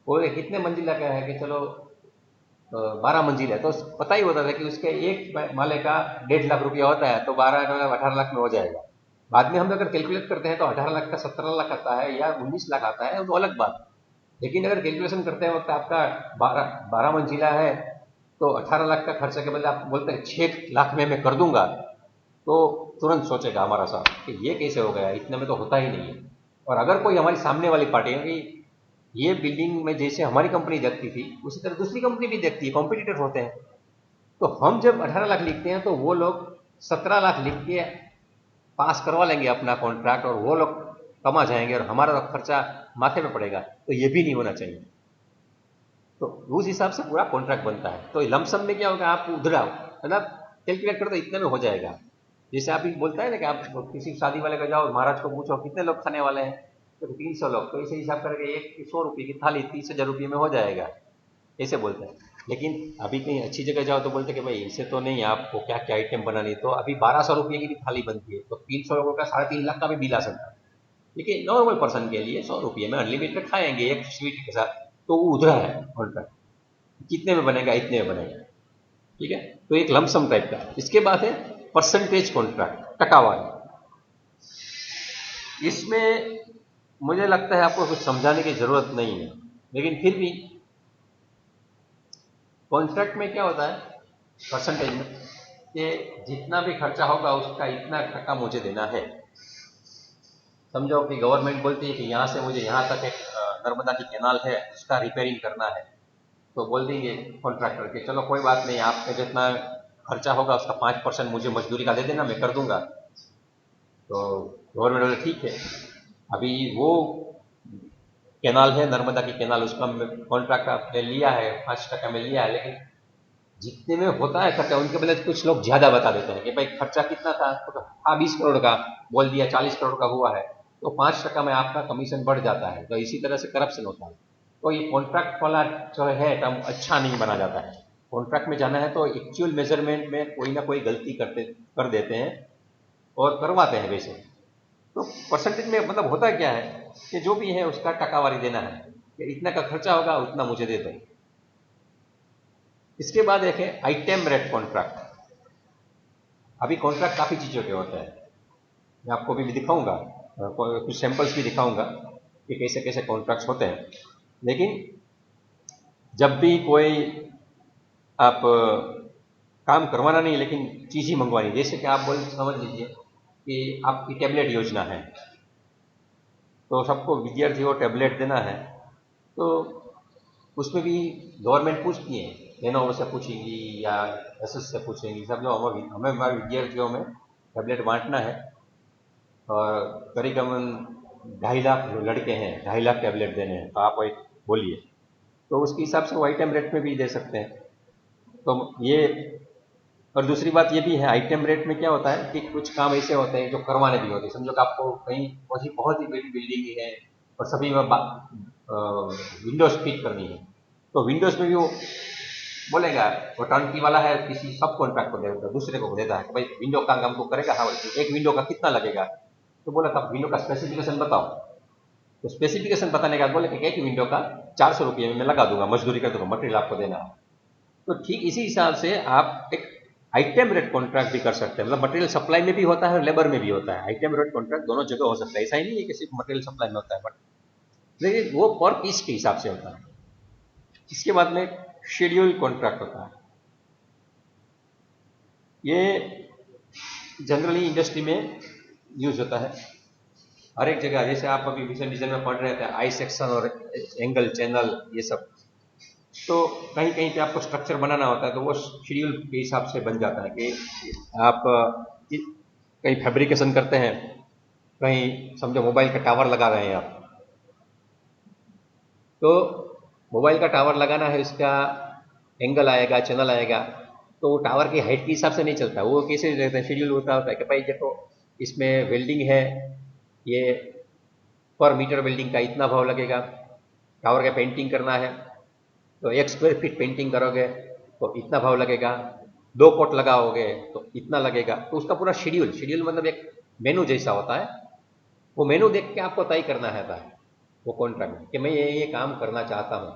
वो कितने मंजिला का है कि चलो 12 मंजिल है, तो पता ही होता था कि उसके एक माले का 1.5 लाख रुपया होता है, तो 12 18 लाख में हो जाएगा। बाद में हम अगर कैलकुलेट करते हैं तो 18 लाख का 17 लाख आता है या 19 लाख आता है, वो अलग बात। लेकिन अगर कैलकुलेशन करते हैं वक्त आपका 12 मंजिला है, तो 18 लाख का खर्चा के बदले आप बोलते हैं 6 लाख में मैं कर दूंगा, तो तुरंत सोचेगा हमारा साहब कि ये कैसे हो गया, इतने में तो होता ही नहीं है। और अगर कोई हमारी सामने वाली पार्टी है कि ये बिल्डिंग में जैसे हमारी कंपनी देखती थी उसी तरह दूसरी कंपनी भी देखती है, कॉम्पिटिटर होते हैं, तो हम जब 18 लाख लिखते हैं तो वो लोग 17 लाख लिख के पास करवा लेंगे अपना कॉन्ट्रैक्ट, और वो लोग कमा जाएंगे और हमारा खर्चा माथे में पड़ेगा। तो ये भी नहीं होना चाहिए। तो उस हिसाब से पूरा कॉन्ट्रैक्ट बनता है। तो लमसम में क्या होगा, आप उधरा मतलब कैलकुलेट कर दो इतने में हो जाएगा। जैसे आप बोलता है ना कि आप किसी शादी वाले का जाओ, महाराज को पूछो कितने लोग खाने वाले हैं, तो 300 लोग, तो इसे हिसाब करके एक 100 रुपये की थाली 30,000 रुपये में हो जाएगा, ऐसे बोलते हैं। लेकिन अभी कहीं अच्छी जगह जाओ तो बोलते कि भाई इसे तो नहीं, आपको क्या क्या आइटम बनानी, तो अभी 1200 रुपये की भी थाली बनती है, तो 300 लोगों का 3.5 लाख का भी बिल आ सकता है। लेकिन नॉर्मल पर्सन के लिए 100 रुपये में अनलिमिटेड खाएंगे एक स्वीट के साथ, तो वो उधरा है कॉन्ट्रैक्ट। कितने में बनेगा, इतने में बनेगा, ठीक है। तो एक लमसम टाइप का। इसके बाद है परसेंटेज कॉन्ट्रैक्ट, टकावारी। इसमें मुझे लगता है आपको कुछ समझाने की जरूरत नहीं है, लेकिन फिर भी कॉन्ट्रैक्ट में क्या होता है परसेंटेज में कि जितना भी खर्चा होगा उसका इतना टका मुझे देना है। समझो कि गवर्नमेंट बोलती है कि यहाँ से मुझे यहाँ तक एक नर्मदा की कैनाल है उसका रिपेयरिंग करना है, तो बोल देंगे कॉन्ट्रैक्टर के चलो कोई बात नहीं, आपका जितना खर्चा होगा उसका 5% मुझे मजदूरी का दे देना, मैं कर दूंगा। तो गवर्नमेंट बोले ठीक है। अभी वो कैनाल है नर्मदा की कैनाल, उसका कॉन्ट्रैक्ट आपने लिया है 5% में लिया है, लेकिन जितने में होता है खर्चा उनके बदले कुछ लोग ज्यादा बता देते हैं कि भाई खर्चा कितना था, तो हाँ 20 करोड़ का बोल दिया, 40 करोड़ का हुआ है, तो 5% में आपका कमीशन बढ़ जाता है। तो इसी तरह से करप्शन होता है। तो ये कॉन्ट्रैक्ट वाला जो है टर्म अच्छा नहीं माना जाता है। कॉन्ट्रैक्ट में जाना है तो एक्चुअल मेजरमेंट में कोई ना कोई गलती कर देते हैं और करवाते हैं वैसे। तो परसेंटेज में मतलब होता क्या है कि जो भी है उसका टकावारी देना है कि इतना का खर्चा होगा उतना मुझे दे दो। इसके बाद देखें आइटम रेट कॉन्ट्रैक्ट। अभी कॉन्ट्रैक्ट काफ़ी चीज़ों के होते हैं, मैं आपको भी दिखाऊंगा, कुछ सैंपल्स भी दिखाऊंगा कि कैसे कैसे कॉन्ट्रैक्ट्स होते हैं। लेकिन जब भी कोई आप काम करवाना नहीं लेकिन चीज़ ही मंगवानी, जैसे कि आप समझ लीजिए कि आपकी टैबलेट योजना है, तो सबको विद्यार्थी को टैबलेट देना है, तो उसमें भी गवर्नमेंट पूछती है, लेनोवो से पूछेंगी या एसएस से पूछेंगी, सब जो हमें हमारे विद्यार्थियों में टैबलेट बांटना है और करीबन 2.5 लाख लड़के हैं, 2.5 लाख टैबलेट देने हैं, तो आप एक बोलिए, तो उसके हिसाब से वो आइटम रेट में भी दे सकते हैं। तो ये, और दूसरी बात ये भी है आइटम रेट में क्या होता है कि कुछ काम ऐसे होते हैं जो करवाने भी होते हैं। समझो कि आपको कहीं बहुत ही बड़ी बिल्डिंग है और सभी में विंडोज फिट करनी है, तो विंडोज में भी वो बोलेगा, वो टर्नकी वाला है किसी सब कॉन्ट्रैक्ट को देता है, दूसरे को देता है कि भाई विंडो का काम को करेगा, हाँ एक विंडो का कितना लगेगा, तो बोला तब विंडो का स्पेसिफिकेशन बताओ, तो स्पेसिफिकेशन बताने के बाद बोले कि एक विंडो का 400 रुपये में मैं लगा दूंगा, मजदूरी कर दूंगा, मटेरियल आपको देना है। तो ठीक इसी हिसाब से आप एक आइटम रेट कॉन्ट्रैक्ट भी कर सकते हैं, मतलब मटेरियल सप्लाई में भी होता है और लेबर में भी होता है। आइटम रेट कॉन्ट्रैक्ट दोनों जगह हो सकता है, ऐसा ही नहीं है कि सिर्फ मटेरियल सप्लाई में होता है, बट लेकिन वो पर पीस के हिसाब से होता है। इसके बाद में शेड्यूल कॉन्ट्रैक्ट होता है। ये जनरली इंडस्ट्री में यूज होता है हर एक जगह। जैसे आप अभी विजन डिजाइन में पढ़ रहे थे, आई सेक्शन और एंगल चैनल ये सब, तो कहीं कहीं पे आपको स्ट्रक्चर बनाना होता है तो वो शेड्यूल के हिसाब से बन जाता है कि आप कहीं फैब्रिकेशन करते हैं, कहीं समझो मोबाइल का टावर लगा रहे हैं आप, तो मोबाइल का टावर लगाना है, उसका एंगल आएगा, चैनल आएगा, तो वो टावर की हाइट के हिसाब से नहीं चलता, वो कैसे रहता है शेड्यूल होता है कि भाई देखो इसमें वेल्डिंग है, ये पर मीटर वेल्डिंग का इतना भाव लगेगा, टावर का पेंटिंग करना है तो 1 स्क्वायर फीट पेंटिंग करोगे तो इतना भाव लगेगा, 2 पोट लगाओगे तो इतना लगेगा। तो उसका पूरा शेड्यूल मतलब एक मेनू जैसा होता है, वो मेनू देख के आपको तय करना है वो कॉन्ट्रैक्ट में कि मैं ये काम करना चाहता हूँ।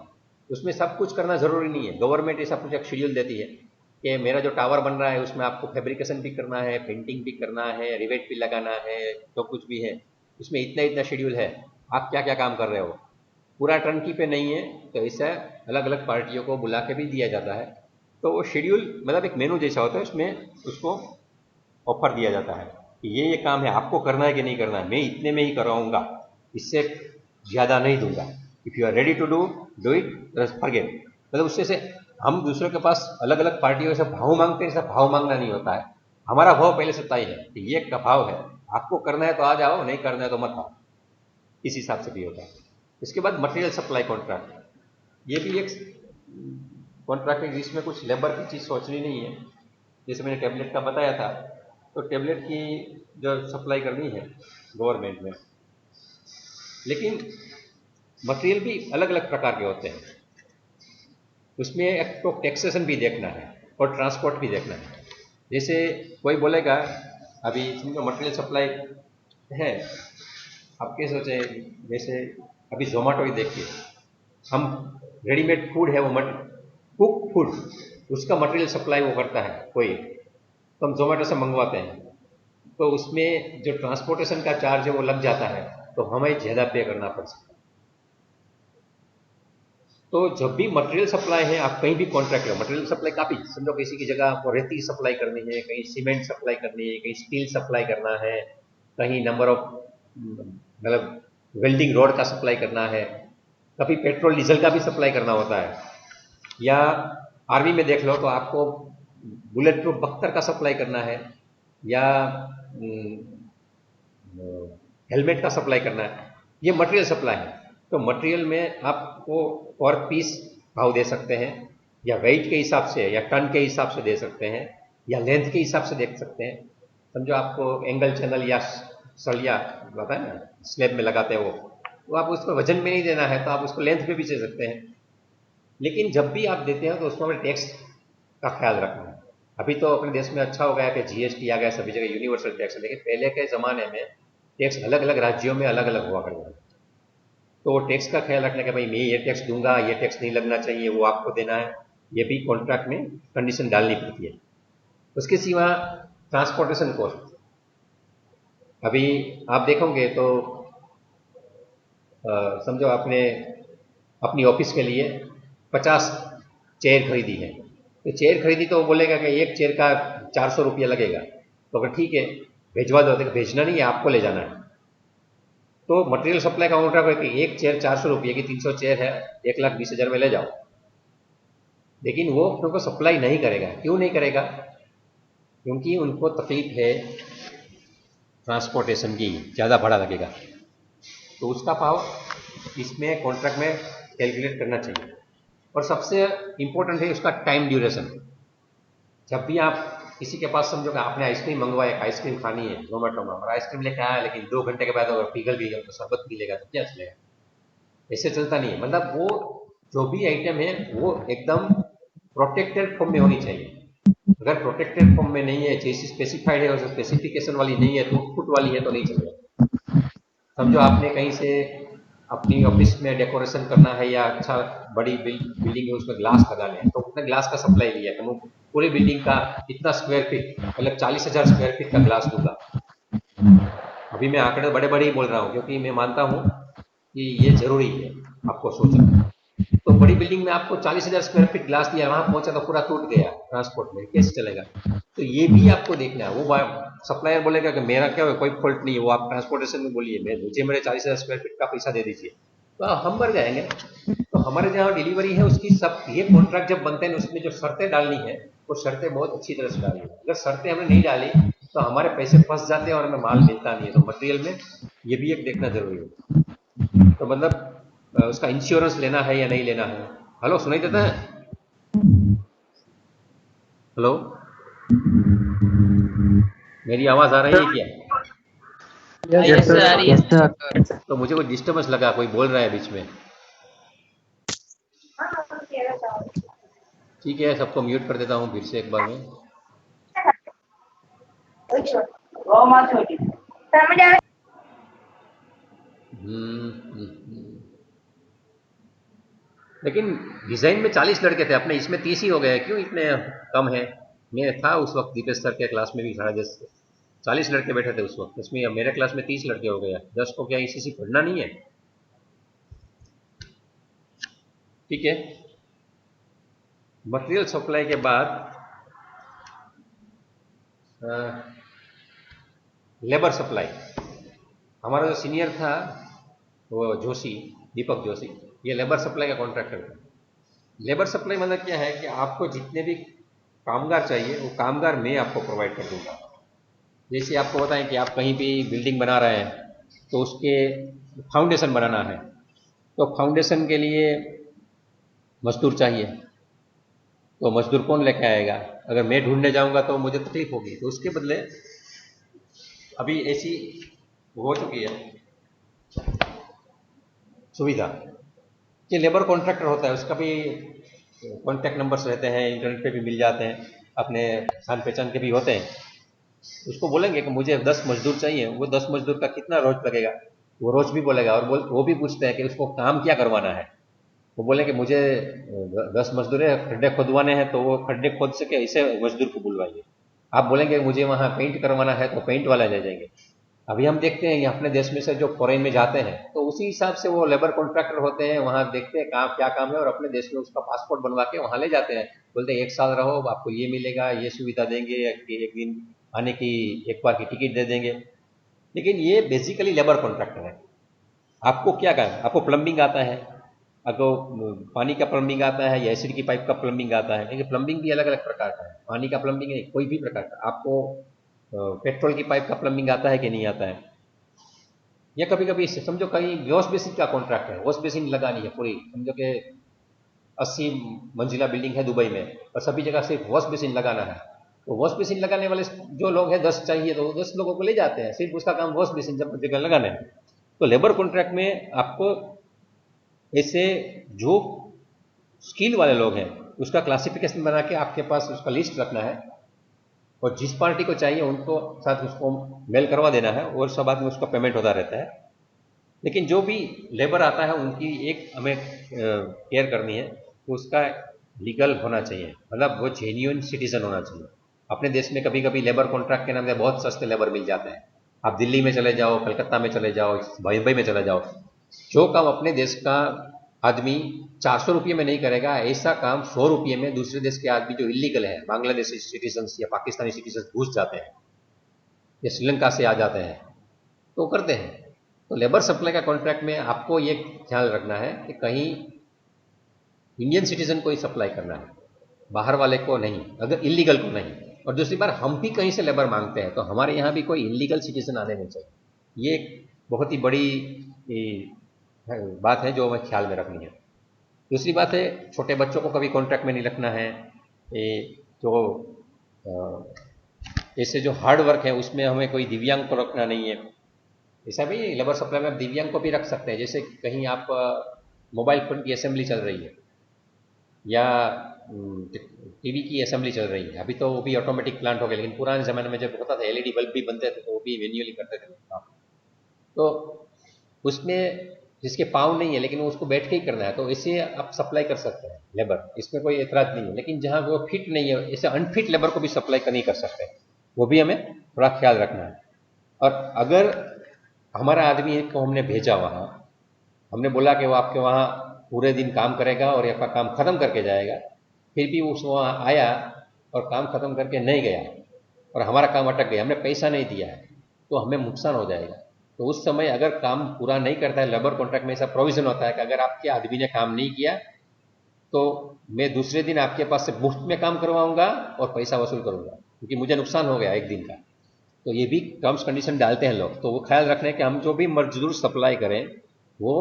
उसमें सब कुछ करना जरूरी नहीं है, गवर्नमेंट ये सब कुछ एक शेड्यूल देती है कि मेरा जो टावर बन रहा है उसमें आपको फैब्रिकेशन भी करना है, पेंटिंग भी करना है, रिवेट भी लगाना है, जो कुछ भी है उसमें इतना इतना शेड्यूल है, आप क्या क्या काम कर रहे हो। पूरा टर्नकी पे नहीं है तो इससे अलग अलग पार्टियों को बुला के भी दिया जाता है। तो वो शेड्यूल मतलब एक मेनू जैसा होता है, उसमें उसको ऑफर दिया जाता है कि ये काम है, आपको करना है कि नहीं करना है, मैं इतने में ही कराऊंगा, इससे ज़्यादा नहीं दूंगा। If you are ready to do it forget. मतलब उससे से हम दूसरों के पास अलग अलग पार्टियों से भाव मांगते हैं, ऐसा भाव मांगना नहीं होता है। हमारा भाव पहले से तय है कि ये का भाव है, आपको करना है तो आ जाओ, नहीं करना है तो मत आओ, इस हिसाब से भी होता है। इसके बाद मटेरियल सप्लाई कॉन्ट्रैक्ट, ये भी एक कॉन्ट्रैक्ट है जिसमें कुछ लेबर की चीज़ सोचनी नहीं है। जैसे मैंने टैबलेट का बताया था, तो टैबलेट की जो सप्लाई करनी है गवर्नमेंट में, लेकिन मटेरियल भी अलग अलग प्रकार के होते हैं, उसमें एक तो टैक्सेशन भी देखना है और ट्रांसपोर्ट भी देखना है। जैसे कोई बोलेगा अभी समझो मटेरियल सप्लाई है, आप क्या सोचे, जैसे अभी जोमेटो ही देखिए, हम रेडीमेड फूड है वो कुक फूड, उसका मटेरियल सप्लाई वो करता है कोई, तो हम जोमेटो से मंगवाते हैं, तो उसमें जो ट्रांसपोर्टेशन का चार्ज है वो लग जाता है, तो हमें ज़्यादा पे करना पड़ सकता है। तो जब भी मटेरियल सप्लाई है, आप कहीं भी कॉन्ट्रैक्ट लो, मटेरियल सप्लाई काफ़ी, समझो किसी की जगह आपको रेती सप्लाई करनी है, कहीं सीमेंट सप्लाई करनी है, कहीं स्टील सप्लाई करना है, कहीं नंबर ऑफ मतलब वेल्डिंग रॉड का सप्लाई करना है, कभी पेट्रोल डीजल का भी सप्लाई करना होता है, या आर्मी में देख लो तो आपको बुलेट प्रूफ बख्तर का सप्लाई करना है, या हेलमेट का सप्लाई करना है, ये मटेरियल सप्लाई है। तो मटेरियल में आपको पर पीस भाव दे सकते हैं, या वेट के हिसाब से, या टन के हिसाब से दे सकते हैं, या लेंथ के हिसाब से देख सकते हैं। समझो आपको एंगल चैनल या सलिया होता है ना, स्लैब में लगाते हैं वो आप उसको वजन में नहीं देना है तो आप उसको लेंथ पे भी दे सकते हैं। लेकिन जब भी आप देते हैं तो उसमें हमें टैक्स का ख्याल रखना है। अभी तो अपने देश में अच्छा हो गया कि जीएसटी आ गया, सभी जगह यूनिवर्सल टैक्स है, लेकिन पहले के ज़माने में टैक्स अलग अलग राज्यों में अलग अलग हुआ करता था। तो टैक्स का ख्याल रखना कि भाई मैं ये टैक्स दूंगा, ये टैक्स नहीं लगना चाहिए, वो आपको देना है, ये भी कॉन्ट्रैक्ट में कंडीशन डालनी पड़ती है। उसके सिवा ट्रांसपोर्टेशन कॉस्ट, अभी आप देखोगे तो समझो आपने अपनी ऑफिस के लिए 50 चेयर खरीदी है, तो चेयर खरीदी तो वो बोलेगा कि एक चेयर का 400 रुपया लगेगा, तो अगर ठीक है भेजवा दो, तो भेजना नहीं है, आपको ले जाना है। तो मटेरियल सप्लाई का कॉन्ट्रैक्ट है कि एक चेयर 400 रुपये की, 300 चेयर है, 1,20,000 में ले जाओ। लेकिन वो उनको सप्लाई नहीं करेगा। क्यों नहीं करेगा? क्योंकि उनको तकलीफ है ट्रांसपोर्टेशन की, ज़्यादा भाड़ा लगेगा, तो उसका भाव इसमें कॉन्ट्रैक्ट में कैलकुलेट करना चाहिए। और सबसे इम्पोर्टेंट है उसका टाइम ड्यूरेशन। जब भी आप किसी के पास समझो कि आपने आइसक्रीम मंगवाया, आइसक्रीम खानी है जोमेटो में, और आइसक्रीम लेके आया, लेकिन 2 घंटे के बाद अगर पिघल गई तो शरबत पी तो क्या चलेगा? ऐसे चलता नहीं है। मतलब वो जो भी आइटम है वो एकदम प्रोटेक्टेड फॉर्म में होनी चाहिए। अगर प्रोटेक्टेड फॉर्म में नहीं है, जैसी स्पेसिफाइड है और स्पेसिफिकेशन वाली नहीं है, तो फुट वाली है, तो नहीं चलेगा। समझो आपने कहीं से अपनी ऑफिस में डेकोरेशन करना है, या अच्छा बड़ी बिल्डिंग है उसमें ग्लास लगाने हैं, तो उसने ग्लास का सप्लाई लिया तो वो पूरी बिल्डिंग का इतना स्क्वायर फीट, मतलब 40,000 स्क्वायर फीट का ग्लास दूंगा। अभी मैं आंकड़े बड़े बड़े ही बोल रहा हूँ, क्योंकि मैं मानता हूँ कि ये जरूरी है आपको सोचना। तो बड़ी बिल्डिंग में आपको 40,000 स्क्वायर फीट ग्लास दिया, वहां पहुंचा तो पूरा टूट गया, ट्रांसपोर्ट में कैसे चलेगा? तो ये भी आपको देखना है। वो सप्लायर बोलेगा कि मेरा क्या है, कोई फॉल्ट नहीं है, वो आप ट्रांसपोर्टेशन में बोलिए मुझे मेरे 40,000 स्क्वायर फीट का पैसा दे दीजिए, तो हम मर जाएंगे। तो हमारे जहाँ डिलीवरी है उसकी सब ये कॉन्ट्रैक्ट जब बनते हैं उसमें जो शर्तें डालनी है, वो शर्तें बहुत अच्छी तरह से डालनी है। अगर शर्तें हमने नहीं डाली तो हमारे पैसे फंस जाते हैं और हमें माल मिलता नहीं है। तो मटेरियल में ये भी एक देखना जरूरी है। तो मतलब उसका इंश्योरेंस लेना है या नहीं लेना है। हेलो, सुनाई देता है? हेलो, मेरी आवाज आ रही है क्या? यस सर, आ रही है। Yes sir. तो मुझे कोई डिस्टर्बेंस लगा, कोई बोल रहा है बीच में। ठीक है, सबको म्यूट कर देता हूँ फिर से एक बार में। लेकिन डिजाइन में 40 लड़के थे अपने, इसमें 30 ही हो गए, क्यों इतने कम है? मैं था उस वक्त दीपेश सर के क्लास में भी 40 लड़के बैठे थे उस वक्त, इसमें मेरे क्लास में 30 लड़के हो गए। 10 को क्या इसी पढ़ना नहीं है? ठीक है। मटेरियल सप्लाई के बाद लेबर सप्लाई। हमारा जो सीनियर था वो जोशी, दीपक जोशी, ये लेबर सप्लाई का कॉन्ट्रैक्टर था। लेबर सप्लाई मतलब क्या है कि आपको जितने भी कामगार चाहिए वो कामगार मैं आपको प्रोवाइड कर दूंगा। जैसे आपको बताएं कि आप कहीं भी बिल्डिंग बना रहे हैं तो उसके फाउंडेशन बनाना है, तो फाउंडेशन के लिए मजदूर चाहिए, तो मजदूर कौन लेके आएगा? अगर मैं ढूंढने जाऊंगा तो मुझे तकलीफ होगी। तो उसके बदले अभी ऐसी हो चुकी है सुविधा कि लेबर कॉन्ट्रैक्टर होता है, उसका भी कॉन्टैक्ट नंबर्स रहते हैं, इंटरनेट पे भी मिल जाते हैं, अपने जान पहचान के भी होते हैं। उसको बोलेंगे कि मुझे 10 मजदूर चाहिए, वो 10 मजदूर का कितना रोज लगेगा वो रोज भी बोलेगा। और वो भी पूछते हैं कि उसको काम क्या करवाना है। वो बोले कि मुझे 10 मजदूर है, खड्डे खोदवाने हैं, तो वो खड्डे खोद सके, इसे मजदूर को बुलवाइए। आप बोलेंगे मुझे वहाँ पेंट करवाना है, तो पेंट वाला ले जाएंगे। अभी हम देखते हैं कि अपने देश में से जो फॉरेन में जाते हैं तो उसी हिसाब से वो लेबर कॉन्ट्रैक्टर होते हैं, वहाँ देखते हैं काम क्या काम है और अपने देश में उसका पासपोर्ट बनवा के वहाँ ले जाते हैं। बोलते हैं 1 साल रहो, आपको ये मिलेगा, ये सुविधा देंगे, एक दिन आने की, एक बार की टिकट दे देंगे। लेकिन ये बेसिकली लेबर कॉन्ट्रैक्टर है। आपको क्या काम, आपको प्लम्बिंग आता है, आपको पानी का प्लम्बिंग आता है या एसिड की पाइप का प्लम्बिंग आता है, लेकिन प्लम्बिंग भी अलग अलग प्रकार का है। पानी का प्लम्बिंग है कोई भी प्रकार का। आपको पेट्रोल की पाइप का प्लम्बिंग आता है कि नहीं आता है, या कभी कभी समझो कहीं वॉश बेसिन का कॉन्ट्रैक्ट है, वॉश बेसिन लगानी है पूरी, समझो कि 80 मंजिला बिल्डिंग है दुबई में और सभी जगह सिर्फ वॉश बेसिन लगाना है। तो वॉश बेसिन लगाने वाले जो लोग हैं 10 चाहिए तो 10 लोगों को ले जाते हैं, सिर्फ उसका काम वॉश बेसिन जगह लगाना है। तो लेबर कॉन्ट्रैक्ट में आपको ऐसे जो स्किल वाले लोग हैं उसका क्लासिफिकेशन बना के आपके पास उसका लिस्ट रखना है और जिस पार्टी को चाहिए उनको साथ उसको मेल करवा देना है और सब बाद में उसका पेमेंट होता रहता है। लेकिन जो भी लेबर आता है उनकी एक हमें केयर करनी है कि उसका लीगल होना चाहिए, मतलब वो जेन्युइन सिटीजन होना चाहिए। अपने देश में कभी कभी लेबर कॉन्ट्रैक्ट के नाम से बहुत सस्ते लेबर मिल जाते हैं। आप दिल्ली में चले जाओ, कलकत्ता में चले जाओ, मुंबई में चले जाओ, जो काम अपने देश का आदमी 400 रुपये में नहीं करेगा, ऐसा काम 100 रुपये में दूसरे देश के आदमी जो इलीगल है, बांग्लादेशी सिटीजन या पाकिस्तानी सिटीजन घुस जाते हैं या श्रीलंका से आ जाते हैं तो करते हैं। तो लेबर सप्लाई का कॉन्ट्रैक्ट में आपको ये ख्याल रखना है कि कहीं इंडियन सिटीजन को ही सप्लाई करना है, बाहर वाले को नहीं, अगर इलीगल को नहीं। और दूसरी बार हम भी कहीं से लेबर मांगते हैं तो हमारे यहाँ भी कोई इलीगल सिटीजन आने नहीं चाहिए। ये एक बहुत ही बड़ी बात है जो हमें ख्याल में रखनी है। दूसरी बात है, छोटे बच्चों को कभी कॉन्ट्रैक्ट में नहीं रखना है। ये जो ऐसे जो हार्ड वर्क है उसमें हमें कोई दिव्यांग को रखना नहीं है। ऐसा भी लेबर सप्लाई में आप दिव्यांग को भी रख सकते हैं। जैसे कहीं आप मोबाइल फोन की असेंबली चल रही है या टीवी की असेंबली चल रही है, अभी तो वो भी ऑटोमेटिक प्लांट हो गया, लेकिन पुराने ज़माने में जब होता था एलईडी बल्ब भी बनते थे तो वो भी मैन्युअली करते थे काम। तो उसमें जिसके पाँव नहीं है लेकिन उसको बैठ के ही करना है, तो इसे आप सप्लाई कर सकते हैं लेबर, इसमें कोई एतराज़ नहीं है। लेकिन जहाँ वो फिट नहीं है, ऐसे अनफिट लेबर को भी सप्लाई नहीं कर सकते, वो भी हमें थोड़ा ख्याल रखना है। और अगर हमारा आदमी को हमने भेजा वहाँ, हमने बोला कि वो आपके वहाँ पूरे दिन काम करेगा और आपका काम ख़त्म करके जाएगा, फिर भी उस वहाँ आया और काम ख़त्म करके नहीं गया और हमारा काम अटक गया, हमने पैसा नहीं दिया है, तो हमें नुकसान हो जाएगा। तो उस समय अगर काम पूरा नहीं करता है, लेबर कॉन्ट्रैक्ट में ऐसा प्रोविज़न होता है कि अगर आपके आदमी ने काम नहीं किया तो मैं दूसरे दिन आपके पास से मुफ्त में काम करवाऊंगा और पैसा वसूल करूंगा, क्योंकि मुझे नुकसान हो गया एक दिन का। तो ये भी टर्म्स कंडीशन डालते हैं लोग, तो वो ख्याल रखना है कि हम जो भी मजदूर सप्लाई करें वो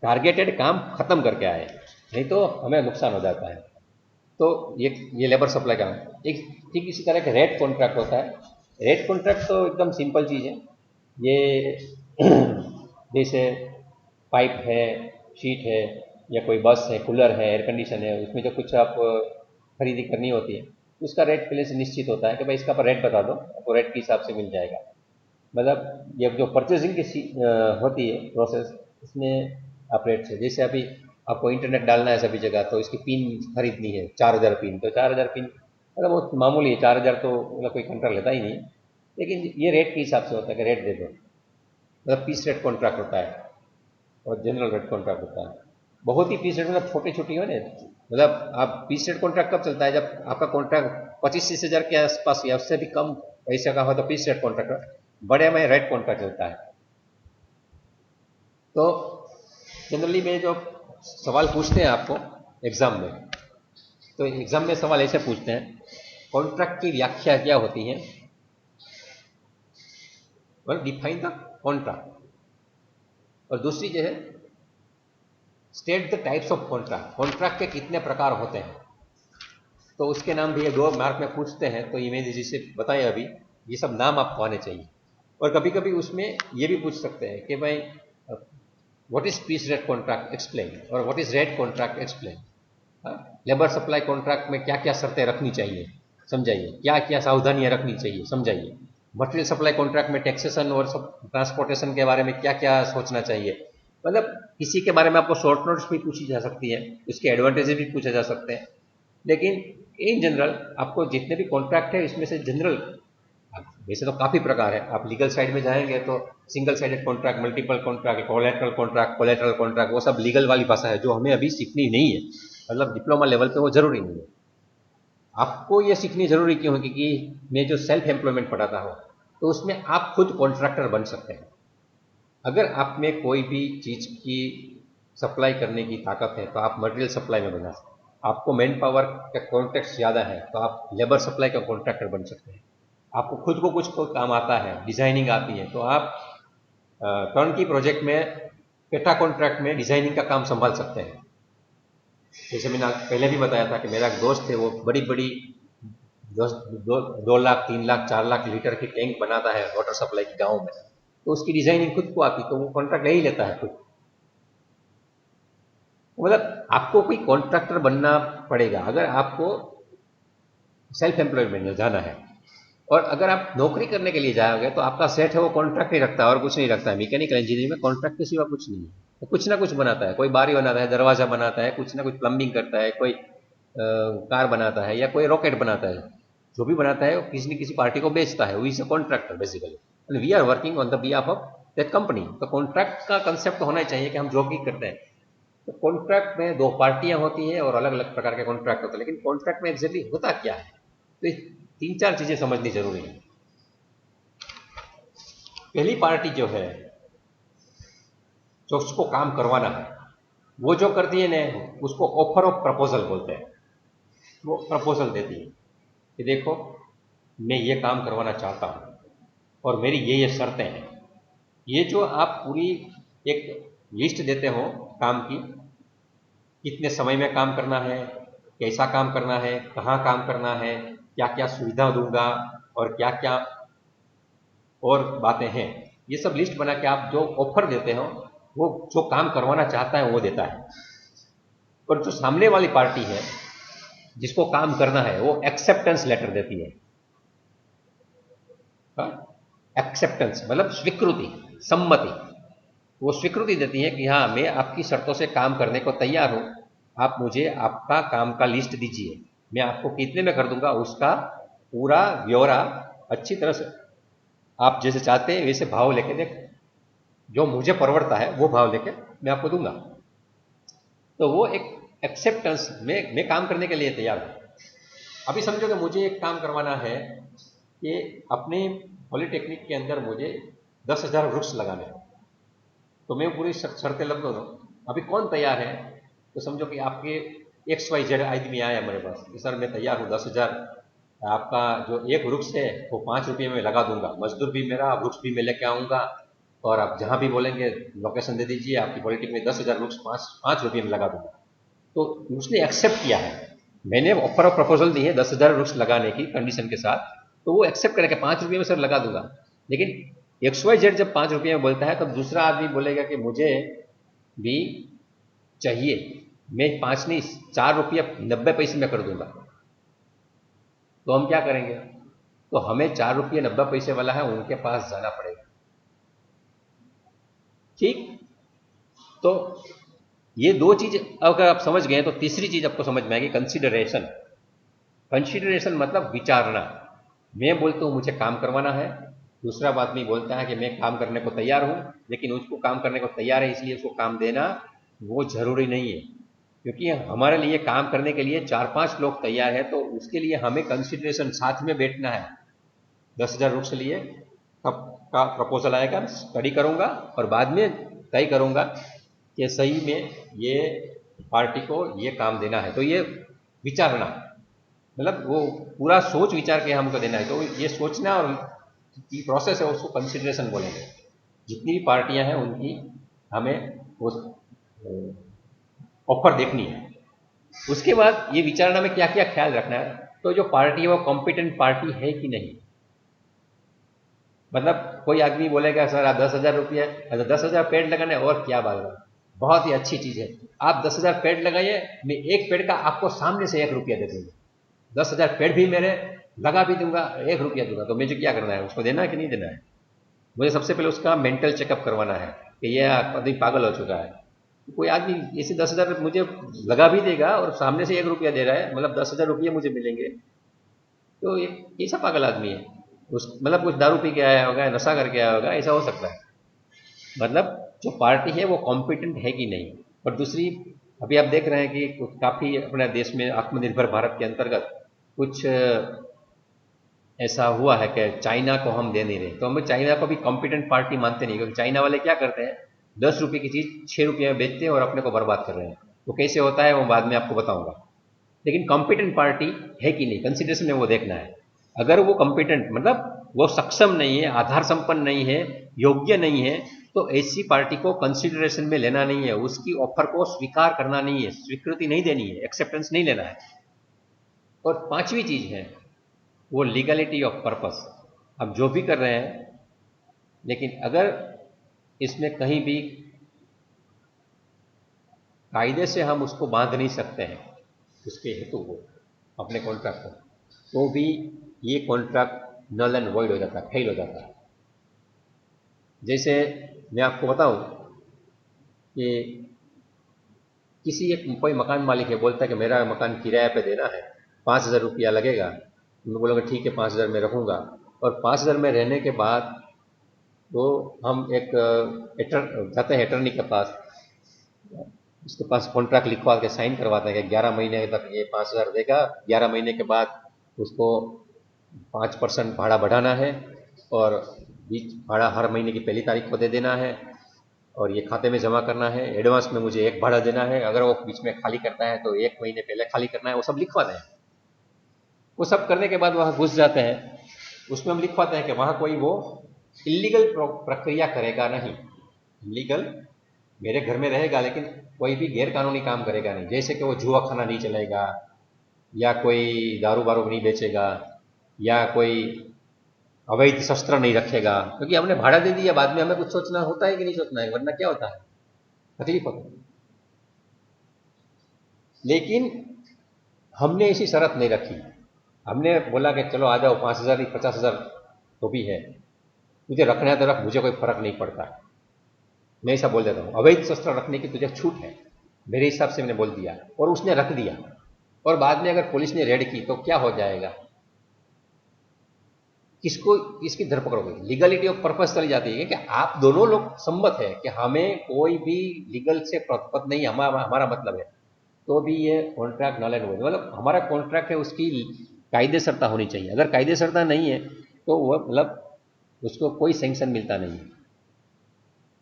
टारगेटेड काम खत्म करके आए, नहीं तो हमें नुकसान हो जाता है। तो ये लेबर सप्लाई का एक ठीक इसी तरह का रेट कॉन्ट्रैक्ट होता है। रेट कॉन्ट्रैक्ट तो एकदम सिंपल चीज़ है। ये जैसे पाइप है, शीट है, या कोई बस है, कूलर है, एयर कंडीशन है, उसमें जो कुछ आप खरीदी करनी होती है उसका रेट पहले से निश्चित होता है कि भाई इसका पर रेट बता दो, आपको रेट के हिसाब से मिल जाएगा। मतलब ये जो परचेजिंग की होती है प्रोसेस, इसमें आप रेट से, जैसे अभी आपको इंटरनेट डालना है सभी जगह तो इसकी पिन खरीदनी है 4000 पिन, तो 4000 पिन मतलब वो मामूली है, 4000 तो मतलब कोई कंट्रा लेता ही नहीं है। लेकिन ये रेट के हिसाब से होता है कि रेट दे दो, मतलब पीस रेट कॉन्ट्रैक्ट होता है और जनरल रेट कॉन्ट्रैक्ट होता है। बहुत ही पीस रेट मतलब छोटी छोटी हो ना, मतलब आप पीस रेट कॉन्ट्रैक्ट कब चलता है जब आपका कॉन्ट्रैक्ट 25-30 हज़ार के आसपास या उससे भी कम पैसे का हो तो पीस रेट कॉन्ट्रैक्ट, बड़े में रेट कॉन्ट्रैक्ट चलता है। तो जनरली में जो सवाल पूछते हैं आपको एग्जाम में, तो एग्जाम में सवाल ऐसे पूछते हैं, कॉन्ट्रैक्ट की व्याख्या क्या होती है, वेल डिफाइन द कॉन्ट्रैक्ट। और दूसरी जो है state the types of contract, contract के कितने प्रकार होते हैं, तो उसके नाम भी ये 2 मार्क में पूछते हैं। तो ये मैंने जिसे बताए अभी, ये सब नाम आपको आने चाहिए। और कभी कभी उसमें ये भी पूछ सकते हैं कि भाई what is piece rate contract explain, और what is rate contract explain. Labour supply contract में क्या क्या शर्तें रखनी चाहिए समझाइए, क्या क्या सावधानियां रखनी चाहिए समझाइए। मटेरियल सप्लाई कॉन्ट्रैक्ट में टैक्सेशन और ट्रांसपोर्टेशन के बारे में क्या क्या सोचना चाहिए। मतलब किसी के बारे में आपको शॉर्ट नोट्स भी पूछी जा सकती है, उसके एडवांटेजेस भी पूछे जा सकते हैं। लेकिन इन जनरल आपको जितने भी कॉन्ट्रैक्ट है इसमें से जनरल वैसे तो काफ़ी प्रकार है, आप लीगल साइड में जाएंगे तो single sided contract, multiple contract, collateral contract, वो सब लीगल वाली भाषा है जो हमें अभी सीखनी नहीं है, मतलब डिप्लोमा लेवल पे वो जरूरी नहीं है। आपको ये सीखनी जरूरी क्यों है? क्योंकि मैं जो सेल्फ एम्प्लॉयमेंट पढ़ाता हूँ तो उसमें आप खुद कॉन्ट्रैक्टर बन सकते हैं। अगर आप में कोई भी चीज़ की सप्लाई करने की ताकत है तो आप मटेरियल सप्लाई में बना सकते हैं। आपको मैन पावर का कॉन्ट्रैक्ट ज़्यादा है तो आप लेबर सप्लाई का कॉन्ट्रैक्टर बन सकते हैं। आपको खुद को कुछ कोई काम आता है, डिजाइनिंग आती है, तो आप टर्न की प्रोजेक्ट में पेटा कॉन्ट्रैक्ट में डिजाइनिंग का काम संभाल सकते हैं। जैसे मैंने पहले भी बताया था कि मेरा एक दोस्त है, वो बड़ी बड़ी 2 लाख 3 लाख 4 लाख लीटर की टैंक बनाता है वाटर सप्लाई की गाँव में, तो उसकी डिजाइनिंग खुद को आती, तो वो कॉन्ट्रैक्ट ले ही लेता है खुद। मतलब आपको कोई कॉन्ट्रैक्टर बनना पड़ेगा अगर आपको सेल्फ एम्प्लॉयमेंट में जाना है। और अगर आप नौकरी करने के लिए जाओगे तो आपका सेट है वो कॉन्ट्रैक्ट ही रखता है और कुछ नहीं रखता है। मैकेनिकल इंजीनियरिंग में कॉन्ट्रैक्ट के सिवा कुछ नहीं है, तो कुछ ना कुछ बनाता है, कोई बारी बनाता है, दरवाजा बनाता है, कुछ ना कुछ प्लम्बिंग करता है, कोई कार बनाता है या कोई रॉकेट बनाता है। जो भी बनाता है वो किसी न किसी पार्टी को बेचता है, वो is a contractor basically, and we are working on the behalf of that company. तो कॉन्ट्रैक्ट का कंसेप्ट होना चाहिए कि हम जो भी करते हैं तो कॉन्ट्रैक्ट में 2 पार्टियां होती है और अलग अलग प्रकार के कॉन्ट्रैक्ट होते हैं, लेकिन कॉन्ट्रैक्ट में एग्जैक्टली होता क्या है, तो 3-4 चीजें समझनी जरूरी है। पहली पार्टी जो है, जो उसको काम करवाना है, वो जो करती है ना, उसको ऑफर ऑफ प्रपोजल बोलते हैं। वो प्रपोजल देती है कि देखो मैं ये काम करवाना चाहता हूँ और मेरी ये शर्तें हैं। ये जो आप पूरी एक लिस्ट देते हो काम की, कितने समय में काम करना है, कैसा काम करना है, कहाँ काम करना है, क्या क्या सुविधा दूंगा और क्या क्या और बातें हैं, ये सब लिस्ट बना के आप जो ऑफर देते हो वो जो काम करवाना चाहता है वो देता है। और जो सामने वाली पार्टी है जिसको काम करना है वो एक्सेप्टेंस लेटर देती है। एक्सेप्टेंस मतलब स्वीकृति, सम्मति। वो स्वीकृति देती है कि हाँ मैं आपकी शर्तों से काम करने को तैयार हूं, आप मुझे आपका काम का लिस्ट दीजिए, मैं आपको कितने में कर दूंगा उसका पूरा ब्यौरा अच्छी तरह से आप जैसे चाहते हैं वैसे भाव लेके देख, जो मुझे परवड़ता है वो भाव लेके मैं आपको दूंगा। तो वो एक एक्सेप्टेंस में मैं काम करने के लिए तैयार हूं। अभी समझो कि मुझे एक काम करवाना है कि अपने पॉलिटेक्निक के अंदर मुझे 10,000 वृक्ष लगाने हैं, तो मैं पूरी शर्तें लग दो। अभी कौन तैयार है? तो समझो कि आपके XYZ आदमी आया मेरे पास कि सर मैं तैयार हूँ, 10,000 आपका जो एक वृक्ष है वो 5 रुपये में लगा दूंगा, मजदूर भी मेरा, वृक्ष भी मैं लेके आऊँगा, और आप जहाँ भी बोलेंगे लोकेशन दे दीजिए, आपकी पॉलिटिक में 10,000 वृक्ष 5 रुपये में लगा दूंगा। तो उसने एक्सेप्ट किया है, मैंने ऑफर ऑफ प्रपोजल दी है 10,000 वृक्ष लगाने की कंडीशन के साथ, तो वो एक्सेप्ट करेगा 5 रुपये में सर लगा दूंगा। लेकिन XYZ जब 5 रुपये में बोलता है तब दूसरा आदमी बोलेगा कि मुझे भी चाहिए, मैं 5 नहीं 4 रुपये 90 पैसे में कर दूंगा। तो हम क्या करेंगे? तो हमें 4 रुपये 90 पैसे वाला है उनके पास जाना पड़ेगा। ठीक, तो ये 2 चीज अगर आप समझ गए तो तीसरी चीज आपको समझ में आएगी, कंसीडरेशन। कंसीडरेशन मतलब विचारना। मैं बोलता हूं मुझे काम करवाना है, दूसरा आदमी बोलता है कि मैं काम करने को तैयार हूं, लेकिन उसको काम करने को तैयार है इसलिए उसको काम देना वो जरूरी नहीं है, क्योंकि हमारे लिए काम करने के लिए 4-5 लोग तैयार है, तो उसके लिए हमें कंसीडरेशन साथ में बैठना है। 10,000 वृक्ष के लिए कब का प्रपोजल आएगा, स्टडी करूंगा और बाद में तय करूंगा कि सही में ये पार्टी को ये काम देना है। तो ये विचारना मतलब वो पूरा सोच विचार के हमको देना है, तो ये सोचना और प्रोसेस है उसको कंसीडरेशन बोलेंगे। जितनी भी पार्टियां हैं उनकी हमें वो ऑफर देखनी है। उसके बाद ये विचारना में क्या क्या ख्याल रखना है, तो जो पार्टी है वो कॉम्पिटेंट पार्टी है कि नहीं। मतलब कोई आदमी बोलेगा सर आप 10,000 रुपये, अच्छा 10,000 पेड़ लगाने और क्या बात है, बहुत ही अच्छी चीज है, आप 10,000 पेड़ लगाइए, मैं एक पेड़ का आपको सामने से 1 रुपया दे दूंगा, 10,000 पेड़ भी मेरे लगा भी दूंगा, 1 रुपया दूंगा। तो मुझे क्या करना है, उसको देना है कि नहीं देना है? मुझे सबसे पहले उसका मेंटल चेकअप करवाना है कि यह आदमी पागल हो चुका है। कोई आदमी ऐसे 10,000 मुझे लगा भी देगा और सामने से 1 रुपया दे रहा है, मतलब 10,000 रुपये मुझे मिलेंगे, तो ये कैसा पागल आदमी है? उस मतलब कुछ दारू पी के आया होगा, नशा करके आया होगा, ऐसा हो सकता है। मतलब जो पार्टी है वो कॉम्पिटेंट है कि नहीं। और दूसरी, अभी आप देख रहे हैं कि काफ़ी अपने देश में आत्मनिर्भर भारत के अंतर्गत कुछ ऐसा हुआ है कि चाइना को हम दे नहीं रहे, तो हम चाइना को भी कॉम्पिटेंट पार्टी मानते नहीं, क्योंकि चाइना वाले क्या करते हैं, 10 रुपये की चीज़ 6 रुपये में बेचते हैं और अपने को बर्बाद कर रहे हैं। तो कैसे होता है वो बाद में आपको बताऊंगा। लेकिन कॉम्पिटेंट पार्टी है कि नहीं, कंसिडरेशन में वो देखना है। अगर वो कॉम्पिटेंट मतलब वो सक्षम नहीं है, आधार संपन्न नहीं है, योग्य नहीं है, तो ऐसी पार्टी को कंसिडरेशन में लेना नहीं है, उसकी ऑफर को स्वीकार करना नहीं है, स्वीकृति नहीं देनी है, एक्सेप्टेंस नहीं लेना है। और पांचवी चीज है वो लीगलिटी ऑफ पर्पस। अब जो भी कर रहे हैं, लेकिन अगर इसमें कहीं भी कायदे से हम उसको बांध नहीं सकते हैं, उसके हेतु को, अपने कॉन्ट्रैक्ट को, तो भी ये कॉन्ट्रैक्ट नल एंड वॉइड हो जाता है, फेल हो जाता है। जैसे मैं आपको बताऊं कि किसी एक कोई मकान मालिक है, बोलता है कि मेरा मकान किराए पे देना है, 5,000 रुपया लगेगा। मैं बोलूँगा ठीक है 5,000 में रहूँगा। और 5,000 में रहने के बाद तो हम एक जाते हैं अटर्नी के पास, उसके पास कॉन्ट्रैक्ट लिखवा के साइन करवाते हैं कि 11 महीने तक ये 5,000 देगा, 11 महीने के बाद उसको 5% भाड़ा बढ़ाना है, और बीच भाड़ा हर महीने की पहली तारीख को दे देना है, और ये खाते में जमा करना है। एडवांस में मुझे एक भाड़ा देना है, अगर वो बीच में खाली करता है तो 1 महीने पहले खाली करना है। वो सब लिखवाते हैं। वो सब करने के बाद वहाँ घुस जाते हैं, उसमें हम लिखवाते हैं कि वहाँ कोई वो इलीगल प्रक्रिया करेगा नहीं। लीगल मेरे घर में रहेगा, लेकिन कोई भी गैर कानूनी काम करेगा नहीं, जैसे कि वो जुआ खाना नहीं चलेगा, या कोई दारू वारू नहीं बेचेगा, या कोई अवैध शस्त्र नहीं रखेगा। क्योंकि हमने भाड़ा दे दिया, बाद में हमें कुछ सोचना होता है कि नहीं सोचना है, वरना क्या होता है, तकलीफ होती है। लेकिन हमने ऐसी शर्त नहीं रखी। हमने बोला कि चलो आ जाओ, 5,000 नहीं 50,000 तो भी है, तुझे रखना है तो रख, मुझे कोई फर्क नहीं पड़ता। मैं ऐसा बोल देता हूँ, अवैध शस्त्र रखने की तुझे छूट है, मेरे हिसाब से मैंने बोल दिया, और उसने रख दिया। और बाद में अगर पुलिस ने रेड की तो क्या हो जाएगा, किसको किसकी धरपकड़ होगी, लीगलिटी ऑफ पर्पस चली जाती है कि आप दोनों लोग सम्मत है कि हमें कोई भी लीगल से पद नहीं, हमारा मतलब है, तो भी ये कॉन्ट्रैक्ट नल एंड वॉइड। मतलब हमारा कॉन्ट्रैक्ट है, उसकी कायदेसरता होनी चाहिए। अगर कायदेसरता नहीं है तो वह मतलब उसको कोई सैंक्शन मिलता नहीं है।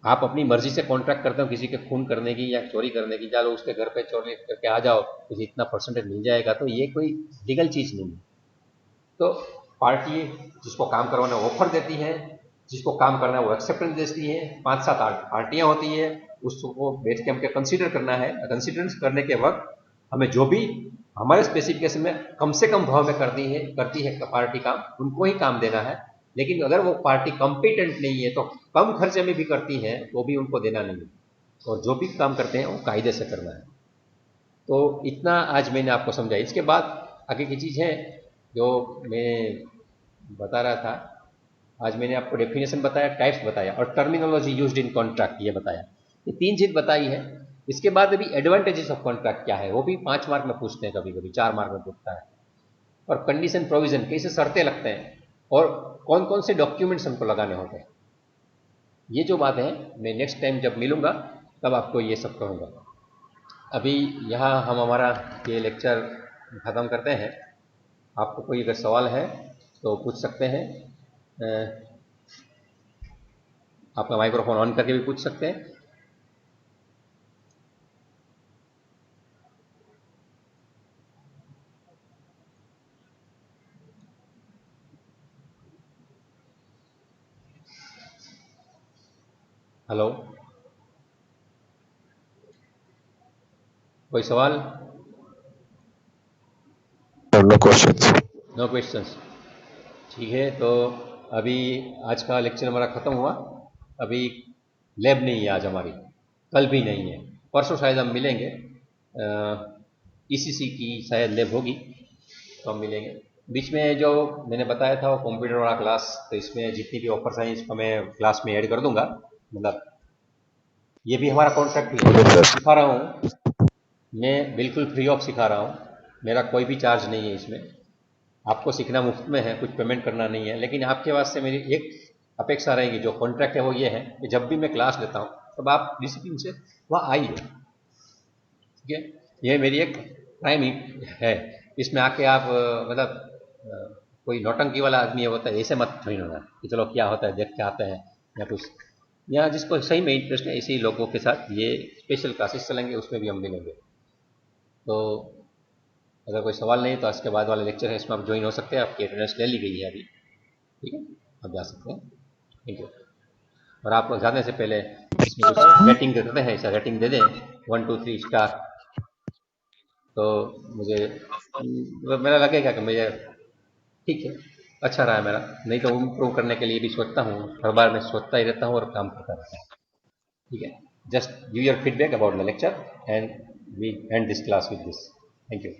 आप अपनी मर्जी से कॉन्ट्रैक्ट करते हो किसी के खून करने की या चोरी करने की, चलो उसके घर पे चोरी करके आ जाओ, तुझे इतना परसेंटेज मिल जाएगा, तो ये कोई लीगल चीज़ नहीं है। तो पार्टी जिसको काम करवाना है ऑफर देती है, जिसको काम करना है वो एक्सेप्टेंस देती है। 5-7 पार्टियां होती है, उसको बैठ के हमको कंसीडर करना है। कंसीडर करने के वक्त हमें जो भी हमारे स्पेसिफिकेशन में कम से कम भाव में करती है पार्टी काम, उनको ही काम देना है। लेकिन अगर वो पार्टी कॉम्पिटेंट नहीं है तो कम खर्चे में भी करती है तो भी उनको देना नहीं है। और जो भी काम करते हैं वो कायदे से करना है। तो इतना आज मैंने आपको समझाया। इसके बाद आगे की चीज़ है जो मैं बता रहा था। आज मैंने आपको डेफिनेशन बताया, टाइप्स बताया, और टर्मिनोलॉजी यूज्ड इन कॉन्ट्रैक्ट ये बताया। ये 3 चीज बताई है। इसके बाद अभी एडवांटेजेस ऑफ कॉन्ट्रैक्ट क्या है वो भी 5 मार्क में पूछते हैं, कभी कभी 4 मार्क में पूछता है। और कंडीशन प्रोविजन, कैसे शर्तें लगते हैं, और कौन कौन से डॉक्यूमेंट्स हमको लगाने होते हैं। ये जो बात है मैं नेक्स्ट टाइम जब मिलूंगा तब आपको ये सब कहूँगा। अभी यहाँ हम हमारा ये लेक्चर ख़त्म करते हैं। आपको कोई अगर सवाल है तो पूछ सकते हैं। आपका माइक्रोफोन ऑन करके भी पूछ सकते हैं। हेलो, कोई सवाल? No questions. No questions. ठीक है, तो अभी आज का लेक्चर हमारा ख़त्म हुआ। अभी लैब नहीं है आज हमारी, कल भी नहीं है, परसों शायद हम मिलेंगे। ईसीसी की शायद लैब होगी तो हम मिलेंगे। बीच में जो मैंने बताया था वो कंप्यूटर वाला क्लास, तो इसमें जितनी भी ऑफर्स हैं इसको मैं क्लास में ऐड कर दूंगा। मतलब ये भी हमारा कॉन्ट्रैक्ट ही है, सिखा रहा हूँ मैं, बिल्कुल फ्री ऑफ सिखा रहा हूँ, मेरा कोई भी चार्ज नहीं है इसमें। आपको सीखना मुफ्त में है, कुछ पेमेंट करना नहीं है, लेकिन आपके वास्ते मेरी एक अपेक्षा रहेगी, जो कॉन्ट्रैक्ट है वो ये है कि जब भी मैं क्लास लेता हूँ तब आप डिसिप्लिन से वहाँ आइए, ठीक है। ये मेरी एक प्राइम है। इसमें आके आप कोई नौटंकी वाला आदमी होता है ऐसे मत ज्वाइन होना कि चलो क्या होता है देख के आते हैं या कुछ। या जिसको सही में इंटरेस्ट है ऐसे ही लोगों के साथ ये स्पेशल क्लासेस चलेंगे, उसमें भी हम मिलेंगे। तो अगर कोई सवाल नहीं तो इसके बाद वाले लेक्चर है इसमें आप ज्वाइन हो सकते हैं, आपकी अटेंडेंस ले ली गई है अभी, ठीक है, आप जा सकते हैं। Thank you. और आप जाने से पहले इसमें जो रेटिंग देते हैं ऐसा रेटिंग दे दें 1 2 3 स्टार, तो मुझे मेरा लगेगा कि मुझे ठीक है, अच्छा रहा है मेरा। नहीं तो इम्प्रूव करने के लिए भी सोचता हूँ, हर बार मैं सोचता ही रहता हूँ और काम करता रहता हूँ, ठीक है। Just give your feedback about the lecture and we and this class with this. Thank you.